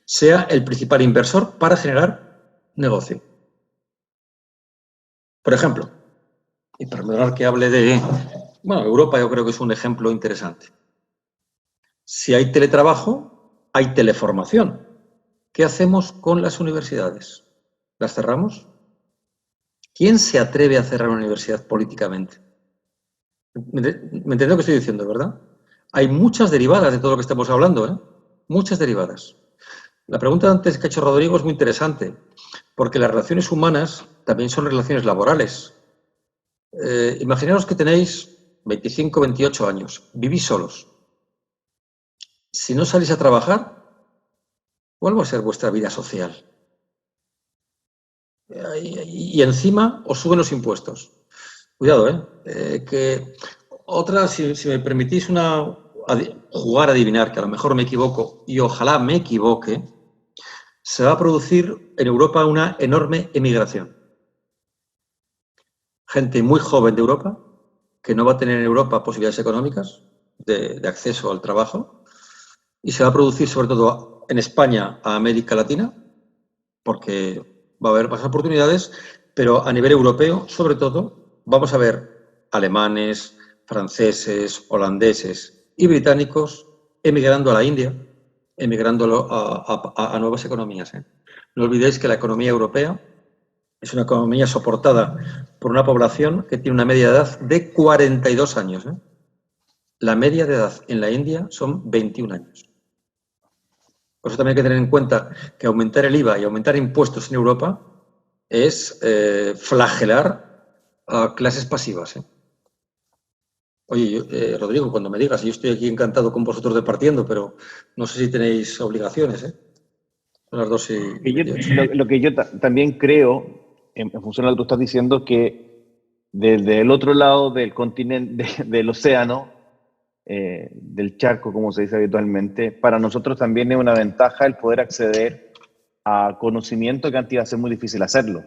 sea el principal inversor para generar negocio. Por ejemplo, y perdonar que hable de... Bueno, Europa yo creo que es un ejemplo interesante. Si hay teletrabajo, hay teleformación. ¿Qué hacemos con las universidades? ¿Las cerramos? ¿Quién se atreve a cerrar una universidad políticamente? ¿Me entiendes lo que estoy diciendo, verdad? Hay muchas derivadas de todo lo que estamos hablando, ¿eh? Muchas derivadas. La pregunta antes que ha hecho Rodrigo es muy interesante, porque las relaciones humanas también son relaciones laborales. Imaginaos que tenéis 25, 28 años, vivís solos. Si no salís a trabajar, ¿cuál va a ser vuestra vida social? Y encima os suben los impuestos. Cuidado, que otra, si me permitís jugar a adivinar, que a lo mejor me equivoco y ojalá me equivoque, se va a producir en Europa una enorme emigración. Gente muy joven de Europa, que no va a tener en Europa posibilidades económicas de acceso al trabajo, y se va a producir sobre todo en España a América Latina, porque va a haber más oportunidades, pero a nivel europeo, sobre todo, vamos a ver alemanes, franceses, holandeses y británicos emigrando a la India, emigrando a nuevas economías. No olvidéis que la economía europea es una economía soportada por una población que tiene una media de edad de 42 años. La media de edad en la India son 21 años. Por eso también hay que tener en cuenta que aumentar el IVA y aumentar impuestos en Europa es flagelar a clases pasivas. Oye, Rodrigo, cuando me digas, yo estoy aquí encantado con vosotros departiendo, pero no sé si tenéis obligaciones. Son las 2:28. Lo que yo también creo, en función de lo que tú estás diciendo, que desde el otro lado del continente, del océano, del charco, como se dice habitualmente, para nosotros también es una ventaja el poder acceder a conocimiento que antes iba a ser muy difícil hacerlo.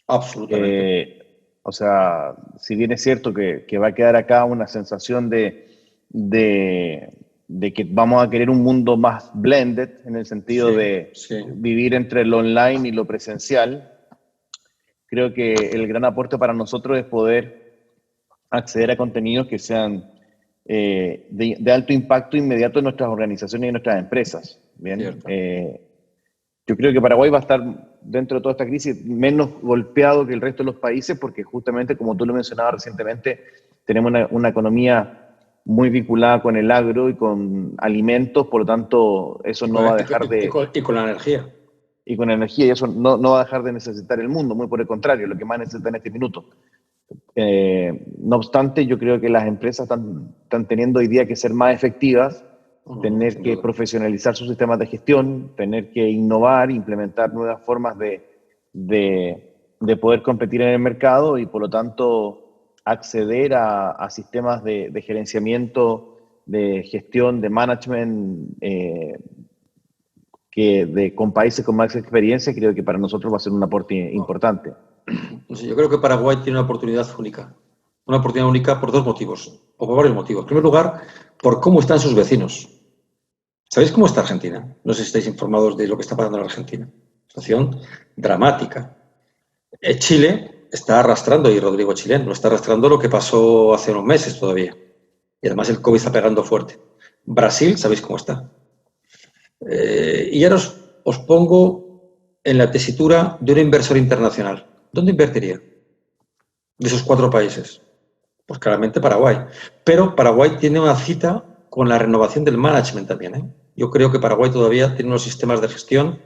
Absolutamente. O sea, si bien es cierto que va a quedar acá una sensación de que vamos a querer un mundo más blended, en el sentido de vivir entre lo online y lo presencial, creo que el gran aporte para nosotros es poder acceder a contenidos que sean de alto impacto inmediato en nuestras organizaciones y en nuestras empresas. ¿Bien? Yo creo que Paraguay va a estar, dentro de toda esta crisis, menos golpeado que el resto de los países porque justamente, como tú lo mencionabas recientemente, tenemos una economía muy vinculada con el agro y con alimentos, por lo tanto, eso no va a dejar de... Y con la energía. Y con energía, y eso no va a dejar de necesitar el mundo, muy por el contrario, lo que más necesita en este minuto. No obstante, yo creo que las empresas están teniendo hoy día que ser más efectivas, tener que profesionalizar sus sistemas de gestión, tener que innovar, implementar nuevas formas de poder competir en el mercado y por lo tanto acceder a sistemas de gerenciamiento, de gestión, de management, con países con más experiencia. Creo que para nosotros va a ser un aporte importante. Yo creo que Paraguay tiene una oportunidad única. Una oportunidad única por dos motivos, o por varios motivos. En primer lugar, por cómo están sus vecinos. ¿Sabéis cómo está Argentina? No sé si estáis informados de lo que está pasando en Argentina. Situación dramática. Chile está arrastrando, y Rodrigo chileno, está arrastrando lo que pasó hace unos meses todavía. Y además el COVID está pegando fuerte. Brasil, ¿sabéis cómo está? Y ahora os pongo en la tesitura de un inversor internacional. ¿Dónde invertiría? De esos 4 países. Pues claramente Paraguay. Pero Paraguay tiene una cita con la renovación del management también. Yo creo que Paraguay todavía tiene unos sistemas de gestión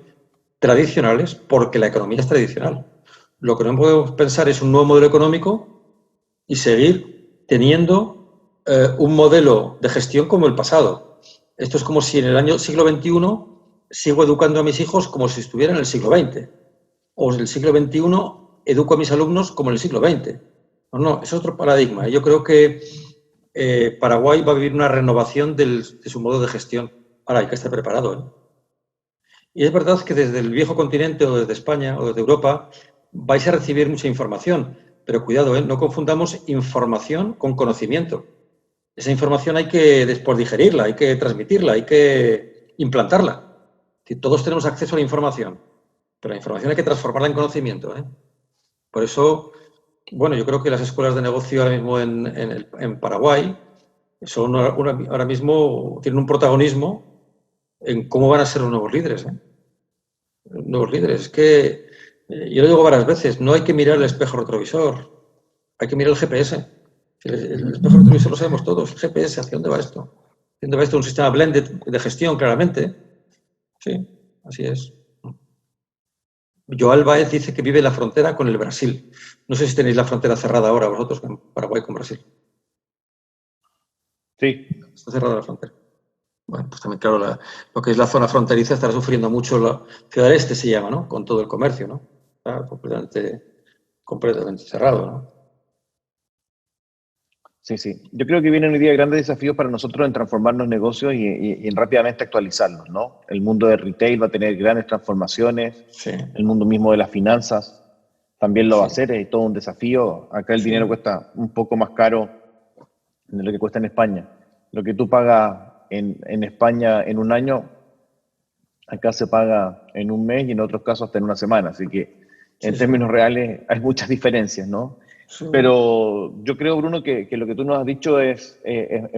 tradicionales porque la economía es tradicional. Lo que no podemos pensar es un nuevo modelo económico y seguir teniendo un modelo de gestión como el pasado. Esto es como si en el siglo XXI sigo educando a mis hijos como si estuvieran en el siglo XX. O en el siglo XXI educo a mis alumnos como en el siglo XX. No, es otro paradigma. Yo creo que Paraguay va a vivir una renovación de su modo de gestión. Ahora hay que estar preparado. Y es verdad que desde el viejo continente o desde España o desde Europa vais a recibir mucha información. Pero cuidado, no confundamos información con conocimiento. Esa información hay que después digerirla, hay que transmitirla, hay que implantarla. Todos tenemos acceso a la información, pero la información hay que transformarla en conocimiento. Por eso, bueno, yo creo que las escuelas de negocio ahora mismo en Paraguay son ahora mismo tienen un protagonismo en cómo van a ser los nuevos líderes. Nuevos líderes. Es que, yo lo digo varias veces, no hay que mirar el espejo retrovisor, hay que mirar el GPS. El espejo retrovisor lo sabemos todos. El GPS, ¿hacia dónde va esto? ¿Hacia dónde va esto? Un sistema blended de gestión, claramente. Sí. así es. Joao Baez dice que vive en la frontera con el Brasil. No sé si tenéis la frontera cerrada ahora vosotros en Paraguay con Brasil. Sí. Está cerrada la frontera. Bueno, pues también, claro, lo que es la zona fronteriza estará sufriendo mucho. La Ciudad del Este se llama, ¿no? Con todo el comercio, ¿no? Está completamente cerrado, ¿no? Sí, sí. Yo creo que vienen hoy día grandes desafíos para nosotros en transformarnos en negocios y en rápidamente actualizarnos, ¿no? El mundo del retail va a tener grandes transformaciones, Sí, el mundo mismo de las finanzas también lo va a sí, hacer, es todo un desafío. Acá el sí, dinero cuesta un poco más caro de lo que cuesta en España. Lo que tú pagas en España en un año, acá se paga en un mes y en otros casos hasta en una semana. Así que sí, en sí, términos reales hay muchas diferencias, ¿no? sí. Pero yo creo, Bruno, que lo que tú nos has dicho es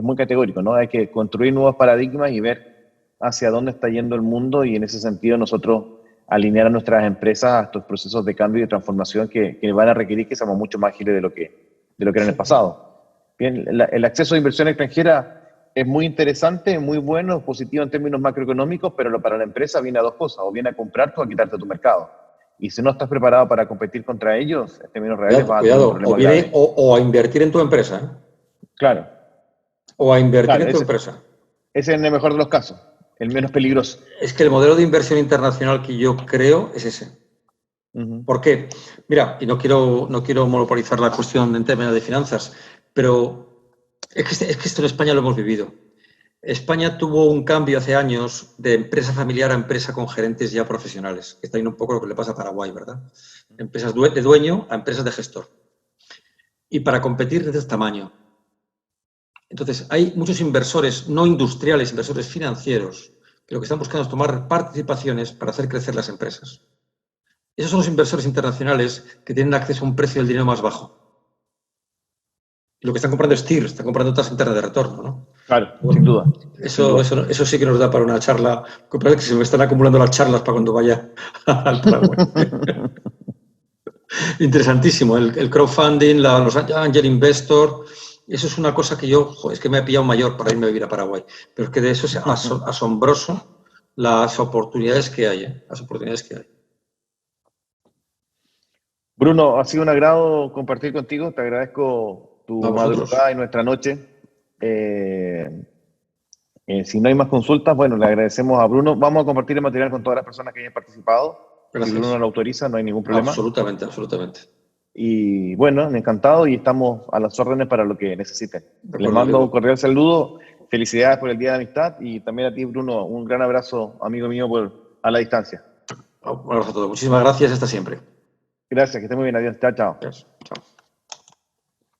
muy categórico, ¿no? Hay que construir nuevos paradigmas y ver hacia dónde está yendo el mundo y en ese sentido nosotros alinear a nuestras empresas a estos procesos de cambio y de transformación que van a requerir que seamos mucho más ágiles de lo que era en el pasado. Bien, el acceso a inversión extranjera es muy interesante, muy bueno, positivo en términos macroeconómicos, pero para la empresa viene a dos cosas, o viene a comprarte o a quitarte tu mercado. Y si no estás preparado para competir contra ellos, en términos reales Cuidado, vas a tener un cuidado. O problema viene grave. o a invertir en tu empresa, ¿eh? Claro, O a invertir claro, en tu ese empresa. es en el mejor de los casos, el menos peligroso. Es que el modelo de inversión internacional que yo creo es ese. Ujú. ¿Por qué? Mira, y no quiero monopolizar la cuestión en términos de finanzas, pero es que esto en España lo hemos vivido. España tuvo un cambio hace años de empresa familiar a empresa con gerentes ya profesionales, que está ahí un poco lo que le pasa a Paraguay, ¿verdad? Empresas de dueño a empresas de gestor. Y para competir de este tamaño. Entonces, hay muchos inversores no industriales, inversores financieros, que lo que están buscando es tomar participaciones para hacer crecer las empresas. Esos son los inversores internacionales que tienen acceso a un precio del dinero más bajo. Y lo que están comprando es TIR, están comprando tasas internas de retorno, ¿no? Claro, sin Bueno, duda, sin duda. eso sí que nos da para una charla. Parece que se me están acumulando las charlas para cuando vaya al Paraguay. Interesantísimo. El crowdfunding, los angel investor, eso es una cosa que yo, es que me he pillado mayor para irme a vivir a Paraguay. Pero es que de eso es asombroso las oportunidades que hay, ¿eh? Las oportunidades que hay. Bruno, ha sido un agrado compartir contigo, te agradezco A tu vosotros. madrugada y nuestra noche. Eh, si no hay más consultas, bueno, le agradecemos a Bruno. Vamos a compartir el material con todas las personas que hayan participado. Si Bruno Gracias. lo autoriza, no hay ningún problema. Absolutamente, absolutamente. Y bueno, encantado y estamos a las órdenes para lo que necesiten. De Les acuerdo, mando un Diego. cordial saludo, felicidades por el Día de la Amistad y también a ti, Bruno, un gran abrazo, amigo mío, a la distancia. Un abrazo a todos. Muchísimas gracias. Hasta siempre. Gracias, que esté muy bien, adiós, chao, chao. Gracias. Chao.